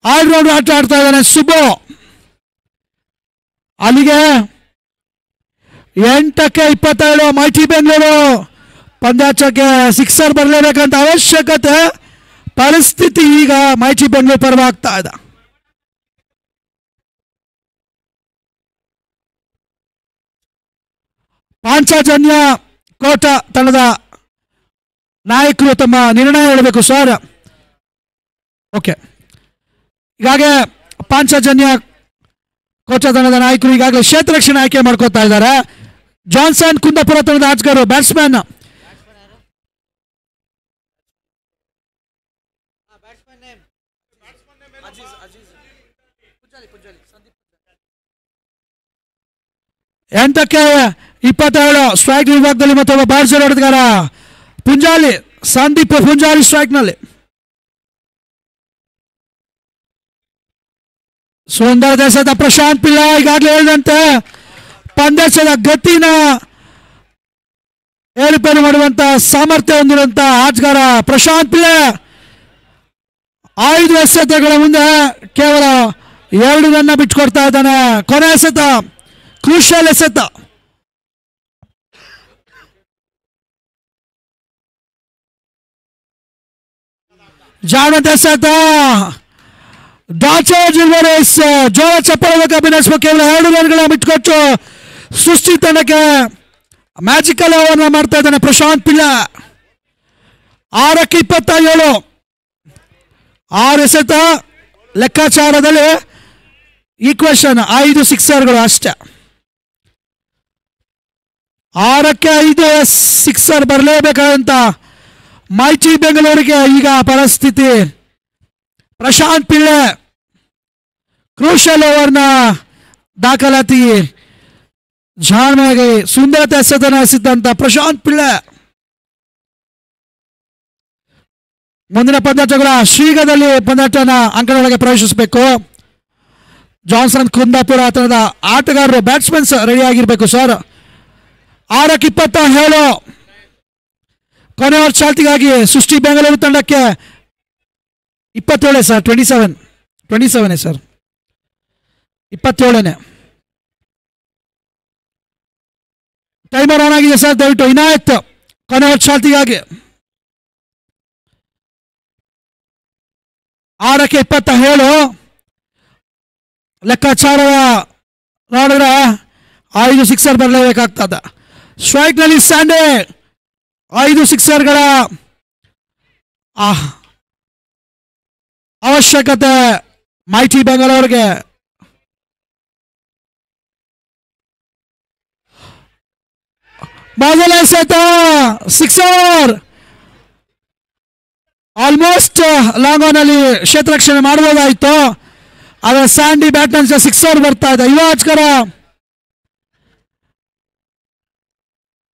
ಆಲ್ರೌಂಡ್ ಆಟ ಆಡ್ತಾ ಇದ್ದಾನೆ ಸುಬ್ಬು. ಅಲ್ಲಿಗೆ 8ಕ್ಕೆ 27 ಮೈಟಿ ಬೆಂಗಳೂರು ಪಂದ್ಯಾಟಕ್ಕೆ 6 ಬರಲೇಬೇಕಂತ ಅವಶ್ಯಕತೆ ಪರಿಸ್ಥಿತಿ ಈಗ ಮೈಟಿ ಬೆಂಗಳೂರು ಪರವಾಗ್ತಾ ಇದೆ. ಪಾಂಚಜನ್ಯ ಕೋಟ ತಂಡದ ನಾಯಕರು ತಮ್ಮ ನಿರ್ಣಯ ಹೇಳಬೇಕು ಸರ್. ಓಕೆ, ಈಗಾಗಲೇ ಪಾಂಚಜನ್ಯ ಕೋಟ ತಂಡದ ನಾಯಕರು ಈಗಾಗಲೇ ಕ್ಷೇತ್ರ ರಕ್ಷಣೆ ಆಯ್ಕೆ ಮಾಡ್ಕೋತಾ ಇದ್ದಾರೆ. ಜಾನ್ಸನ್ ಕುಂದಾಪುರ ತಂಡದ ಆಟಗಾರರು ಬ್ಯಾಟ್ಸ್ಮನ್. ಎಂಟಕ್ಕೆ 27 ಸ್ಟ್ರೈಕ್ ವಿಭಾಗದಲ್ಲಿ ಮತ್ತೊಬ್ಬ ಬಾರ್ಜರ್ ಆಟಗಾರ ಪುಂಜಾಲಿ, ಸಂದೀಪ್ ಪುಂಜಾಲಿ ಸ್ಟ್ರೈಕ್ ನಲ್ಲಿ. ಸುಂದರ ದೇಶದ ಪ್ರಶಾಂತ್ ಪಿಳ್ಳೆ ಈಗಾಗಲೇ ಹೇಳಿದಂತೆ ಪಂದ್ಯದ ಗತಿನ ಏರುಪೇರು ಮಾಡುವಂತ ಸಾಮರ್ಥ್ಯ ಹೊಂದಿರುವಂತ ಆಟಗಾರ ಪ್ರಶಾಂತ್ ಪಿಳ್ಳೆ. 5 ಎಸೆತಗಳ ಮುಂದೆ ಕೇವಲ 2 ರನ್ ಬಿಟ್ಕೊಡ್ತಾ ಇದ್ದಾನೆ. ಕೊನೆ ಎಸೆತ ಕ್ರೂಷಿಯಲ್ ಎಸೆತ. ಜಾಣದ ಎಸೆತ. ಡಾಚರ್ ಜಿಲ್ವರೇಸ್ ಜೋರ ಚಪ್ಪಳಕ್ಕೆ ಅಭಿನಯಿಸಬೇಕು. ಕೇವಲ 2 ರನ್ಗಳ ಬಿಟ್ಕೊಟ್ಟು ಸೃಷ್ಟಿ ತಂಡಕ್ಕೆ ಮ್ಯಾಜಿಕಲ್ ಓವರ್ನ ಮಾಡ್ತಾ ಇದ್ದಾನೆ ಪ್ರಶಾಂತ್ ಪಿಳ್ಳೆ. 6ಕ್ಕೆ 27 6 ಎಸೆತ ಲೆಕ್ಕಾಚಾರದಲ್ಲಿ ಈಕ್ವೇಶನ್ 5 ಸಿಕ್ಸರ್ಗಳು ಅಷ್ಟೇ. 6ಕ್ಕೆ 5 ಸಿಕ್ಸರ್ ಬರಲೇಬೇಕಾದಂತ ಮೈಟಿ ಬೆಂಗಳೂರಿಗೆ ಈಗ ಪರಿಸ್ಥಿತಿ. ಪ್ರಶಾಂತ್ ಪಿಳ್ಳೆ ಕ್ರೂಷಲ್ ಓವರ್ನ ದಾಖಲಾತಿ. ಜಾಣ್ಮೆಗೆ ಸುಂದರತೆ ಎಸೆತನ ಎಸೆದಂತ ಪ್ರಶಾಂತ್ ಪಿಳ್ಳೆ. ಮುಂದಿನ ಪಂದ್ಯಾಟಗಳ ಶೀಘ್ರದಲ್ಲಿ ಪಂದ್ಯಾಟನ ಅಂಕಣದೊಳಗೆ ಪ್ರವೇಶಿಸಬೇಕು. ಜಾನ್ಸನ್ ಕುಂದಾಪುರ ತಂಡದ ಆಟಗಾರರು ಬ್ಯಾಟ್ಸ್ಮನ್ಸ್ ರೆಡಿ ಆಗಿರಬೇಕು ಸರ್. 6ಕ್ಕೆ 27 ಕೊನೆ ಓವರ್ ಚಾಲ್ತಿಗಾಗಿ ಸೃಷ್ಟಿ ಬೆಂಗಳೂರು ತಂಡಕ್ಕೆ 27 ಸರ್. 27 ಸರ್, 27ನೇ. ಟೈಮರ್ ಆನ್ ಆಗಿದೆ ಸರ್. ದಯವಿಟ್ಟು ಇನಾಯತ್ ಕೊನೆ ಚಾಲ್ತಿಗಾಗಿ 6:27 ಲೆಕ್ಕಾಚಾರ ನೋಡಿದ್ರೆ 5 ಸಿಕ್ಸರ್ ಬರಲೇಬೇಕಾಗ್ತದೆ. ಸ್ಟ್ರೈಕ್ನಲ್ಲಿ ಸ್ಯಾಂಡೆ 5 ಸಿಕ್ಸರ್ಗಳ ಅವಶ್ಯಕತೆ ಮೈಟಿ ಬೆಂಗಳೂರಿಗೆ. ಮೊದಲ ಎಸೆತ ಸಿಕ್ಸರ್, ಆಲ್ಮೋಸ್ಟ್ ಲಾಂಗ್ ಆನ್ ಅಲ್ಲಿ ಕ್ಷೇತ್ರರಕ್ಷಣೆ ಮಾಡಬಹುದಾಯಿತು. ಆದರೆ ಸ್ಯಾಂಡಿ ಬ್ಯಾಟ್ ನ ಸಿಕ್ಸರ್ ಬರ್ತಾ ಇದೆ. ಯುವರಾಜ್ಕರ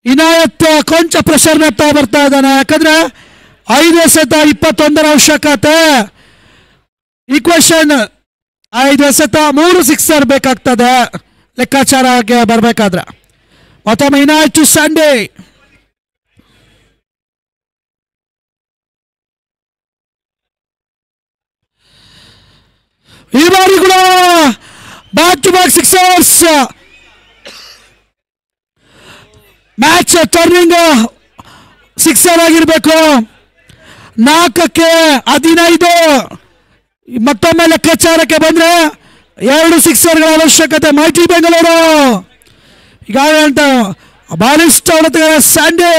ಇನಾಯತ್ ಕೊಂಚ ಪ್ರೆಷರ್ ನೆತ್ತಾ ಬರ್ತಾ ಇದ್ದಾನೆ. ಯಾಕಂದ್ರೆ 5 ಎಸೆತ 21 ಅವಶ್ಯಕತೆ. ಈಕ್ವೇಶನ್ 5 ಎಸೆತ 3 ಸಿಕ್ಸರ್ ಬೇಕಾಗ್ತದೆ ಲೆಕ್ಕಾಚಾರಕ್ಕೆ ಬರಬೇಕಾದ್ರೆ. ಮತ್ತೊಮ್ಮೆ ಇನಾಯತ್ ಸ್ಯಾಂಡಿ. ಈ ಬಾರಿ ಕೂಡ back to back sixers. Match turning sixer ಆಗಿರ್ಬೇಕು. 4-15 ಮತ್ತೊಮ್ಮೆ ಲೆಕ್ಕಾಚಾರಕ್ಕೆ ಬಂದ್ರೆ 2 ಸಿಕ್ಸರ್ಗಳ ಅವಶ್ಯಕತೆ ಮೈಟಿ ಬೆಂಗಳೂರು. ಈಗಾಗಲೇ ಅಂತ ಬಾಲಿಸ್ಟ್ ಹೊಡೆತಗಳ ಸ್ಯಾಂಡಿ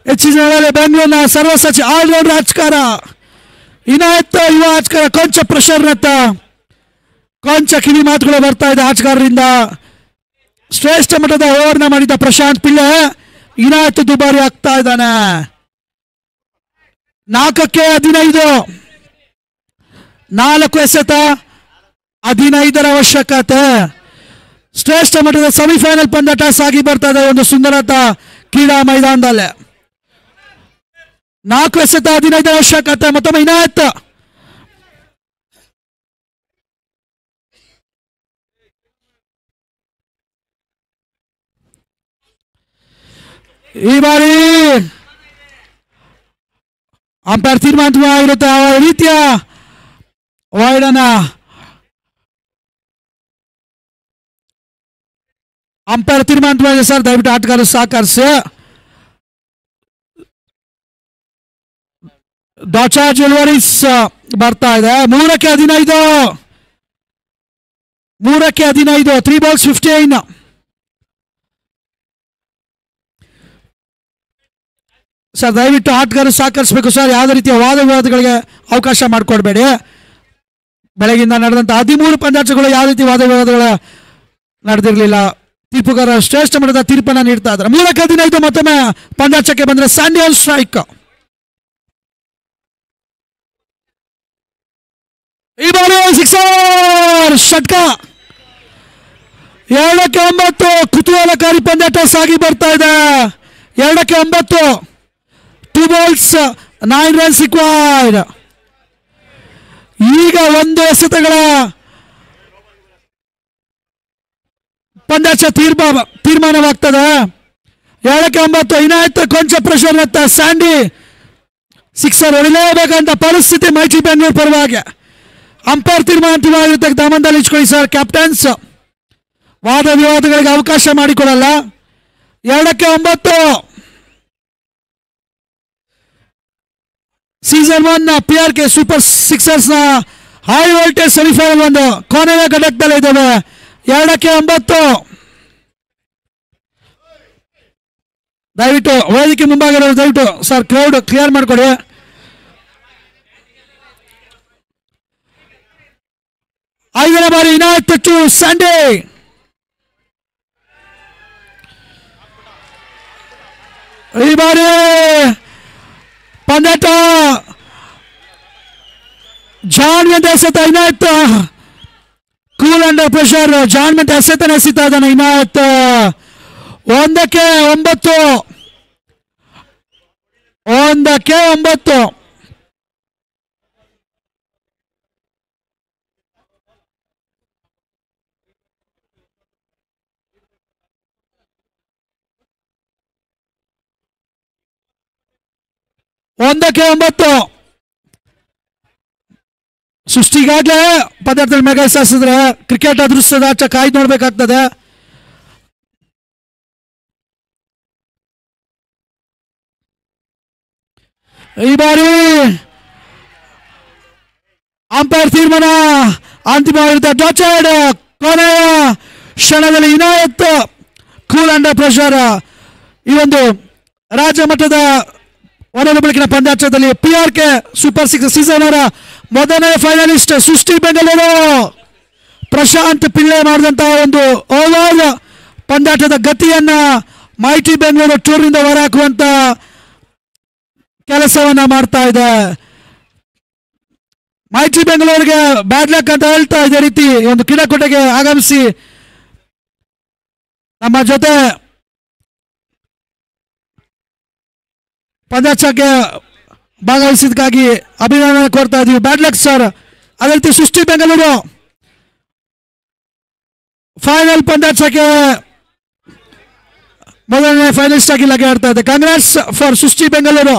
ಹೆಚ್ಚಿನ ಬೆಂಗಳೂರಿನ ಸರ್ವಸಚಿ ಆಲ್ರೌಂಡ್ ರಾಜಕಾರ ಇನಾಯತ್ ಯುವ ಆಟಗಾರ ಕೊಂಚ ಪ್ರೆಷರ್ ನತ್ತ ಕೊಂಚ ಕಿವಿ ಮಾತುಗಳು ಬರ್ತಾ ಇದೆ ಆಟಗಾರರಿಂದ. ಶ್ರೇಷ್ಠ ಮಟ್ಟದ ಓವರ್ನ ಮಾಡಿದ ಪ್ರಶಾಂತ್ ಪಿಳ್ಳೆ ಇನಾಯತ್ ದುಬಾರಿ ಆಗ್ತಾ ಇದ್ದಾನೆ. 4-15 4 ಎಸೆತ 15 ಅವಶ್ಯಕತೆ. ಶ್ರೇಷ್ಠ ಮಟ್ಟದ ಸೆಮಿಫೈನಲ್ ಪಂದ್ಯಾಟ ಸಾಗಿ ಬರ್ತಾ ಇದೆ ಒಂದು ಸುಂದರತ ಕ್ರೀಡಾ ಮೈದಾನದಲ್ಲಿ. 4 ಎಸೆತ 15 ಅವಶ್ಯಕತೆ. ಮತ್ತೊಮ್ಮೆ ಇನಾಯತ್ ಈ ಬಾರಿ ಅಂಪೈರ್ ತೀರ್ಮಾನವಾಗಿರುತ್ತೆ. ಆ ರೀತಿಯ ವೈಡನ್ನ ಅಂಪೈರ್ ತೀರ್ಮಾನ ಸರ್. ದಯವಿಟ್ಟು ಆಟಗಾರರು ಸಹಕರಿಸಿ. ಡಾಚಾ ಜ್ಯುವೆಲರೀಸ್ ಬರ್ತಾ ಇದೆ. 3-15 3 balls 15. ಸರ್ ದಯವಿಟ್ಟು ಆಟಗಾರರು ಸಹಕರಿಸಬೇಕು ಸರ್. ಯಾವುದೇ ರೀತಿಯ ವಾದ ವಿವಾದಗಳಿಗೆ ಅವಕಾಶ ಮಾಡಿಕೊಡ್ಬೇಡಿ. ಬೆಳಗಿಂದ ನಡೆದಂಥ 13 ಪಂದ್ಯಾಟಗಳು ಯಾವ ರೀತಿ ವಾದ ವಿವಾದಗಳು ನಡೆದಿರಲಿಲ್ಲ. ತೀರ್ಪುಗಾರ ಶ್ರೇಷ್ಠ ಮಟ್ಟದ ತೀರ್ಪನ್ನು ನೀಡ್ತಾ ಇದ್ದಾರೆ. 3-15 ಮತ್ತೊಮ್ಮೆ ಪಂದ್ಯಾಟಕ್ಕೆ ಬಂದರೆ ಸ್ಯಾಂಡಿ ಆನ್ ಸ್ಟ್ರೈಕ್. ಈ ಬಾರಿ ಸಿಕ್ಸರ್ ಷಟ್ಕ. 2-9 ಕುತೂಹಲಕಾರಿ ಪಂದ್ಯಾಟ ಸಾಗಿ ಬರ್ತಾ ಇದೆ. 2-9 2 balls 9 runs ರಿಕ್ವೈರ್ಡ್. ಈಗ 1 ಎಸೆತಗಳ ಪಂದ್ಯಾಟ ತೀರ್ಮಾನವಾಗ್ತದೆ. 2-9 ಇನಾಯತ್ ಕೊಂಚ ಪ್ರೆಷರ್ ಎತ್ತ ಸ್ಯಾಂಡಿ ಸಿಕ್ಸರ್ ಹೊಡಿಲೇಬೇಕಂತ ಪರಿಸ್ಥಿತಿ ಮೈಟಿ ಬೆಂಗಳೂರು ಪರವಾಗಿ. ಅಂಪೈರ್ ತೀರ್ಮಾನ ಅಂತಿಮವಾಗಿರುತ್ತೆ. ಗಮನದಲ್ಲಿ ಇಟ್ಕೊಳ್ಳಿ ಸರ್ ಕ್ಯಾಪ್ಟನ್ಸ್. ವಾದ ವಿವಾದಗಳಿಗೆ ಅವಕಾಶ ಮಾಡಿಕೊಡಲ್ಲ. 2-9 ಸೀಸನ್ 1 PRK ಸೂಪರ್ ಸಿಕ್ಸರ್ಸ್ ನ ಹೈ ವೋಲ್ಟೇಜ್ ಸೆಮಿಫೈನಲ್ ಒಂದು ಕೊನೆಯ ಘಟಕದಲ್ಲಿ ಇದ್ದಾವೆ. 2-9 ದಯವಿಟ್ಟು ವೇದಿಕೆ ಮುಂಭಾಗ ದಯವಿಟ್ಟು ಸರ್ ಕ್ರೌಡ್ ಕ್ಲಿಯರ್ ಮಾಡಿಕೊಡಿ. ಐದನೇ ಬಾರಿ ಇನಾಯತ್ ಟು ಸ್ಯಾಂಡಿ. ಈ ಬಾರಿ ಪಂದ್ಯಾಟ ಜಾನ್ ಮೆಂಟ್ ಎಸೆತ. Inayat cool under pressure. ಜಾನ್ ಮೆಂಟ್ ಎಸೆತನ ಎಸಿತಾ ಇದ್ದಾನೆ ಇನಾಯತ್. 1-9 1-9 1-9 ಸೃಷ್ಟಿಗಾಗಲೇ ಪದಾರ್ಥದಲ್ಲಿ ಮೇಘ ಸಾಸಿದ್ರೆ ಕ್ರಿಕೆಟ್ ಅದೃಷ್ಟದ ಆಟ ಕಾಯ್ದು ನೋಡ್ಬೇಕಾಗ್ತದೆ. ಈ ಬಾರಿ ಅಂಪೈರ್ ತೀರ್ಮಾನ ಅಂತಿಮವಾಗಿರುತ್ತೆ. ಡಾಚೆಡ್ ಕೊನೆಯ ಕ್ಷಣದಲ್ಲಿ ಇನಾಯತ್ ಕೂಲ್ ಅಂಡರ್ ಪ್ರೆಷರ್. ಈ ಒಂದು ರಾಜ್ಯ ಮಟ್ಟದ ಒಡಲು ಬೆಳಕಿನ ಪಂದ್ಯಾಟದಲ್ಲಿ PRK ಸೂಪರ್ 6 ಸೀಸನ್ ಅವರ ಮೊದಲನೇ ಫೈನಲಿಸ್ಟ್ ಸೃಷ್ಟಿ ಬೆಂಗಳೂರು ಪ್ರಶಾಂತ್ ಪಿಳ್ಳೆ ಮಾಡಿದಂತಹ ಒಂದು ಓವರ್ ಪಂದ್ಯಾಟದ ಗತಿಯನ್ನ ಮೈಟಿ ಬೆಂಗಳೂರು ಟೂರ್ನಿಂದ ಹೊರಹಾಕುವಂತ ಕೆಲಸವನ್ನ ಮಾಡ್ತಾ ಇದೆ. ಮೈಟಿ ಬೆಂಗಳೂರಿಗೆ ಬ್ಯಾಡ್ ಲಕ್ ಅಂತ ಹೇಳ್ತಾ ಇದೇ ರೀತಿ ಒಂದು ಕ್ರೀಡಾಕೂಟಕ್ಕೆ ಆಗಮಿಸಿ ನಮ್ಮ ಜೊತೆ ಪಂದ್ಯಾಟಕ್ಕೆ ಭಾಗವಹಿಸಿದಕ್ಕಾಗಿ ಅಭಿನಂದನೆ ಕೋರ್ತಾ ಇದೀವಿ. Bad luck sir. ಅದೇ ರೀತಿ ಸೃಷ್ಟಿ ಬೆಂಗಳೂರು ಫೈನಲ್ ಪಂದ್ಯಾಟಕ್ಕೆ ಮೊದಲನೇ ಫೈನಲಿಸ್ಟ್ ಆಗಿ ಲಗ್ಗೆ ಆಡ್ತಾ ಇದೆ. ಕಾಂಗ್ರೆಸ್ ಫಾರ್ ಸೃಷ್ಟಿ ಬೆಂಗಳೂರು.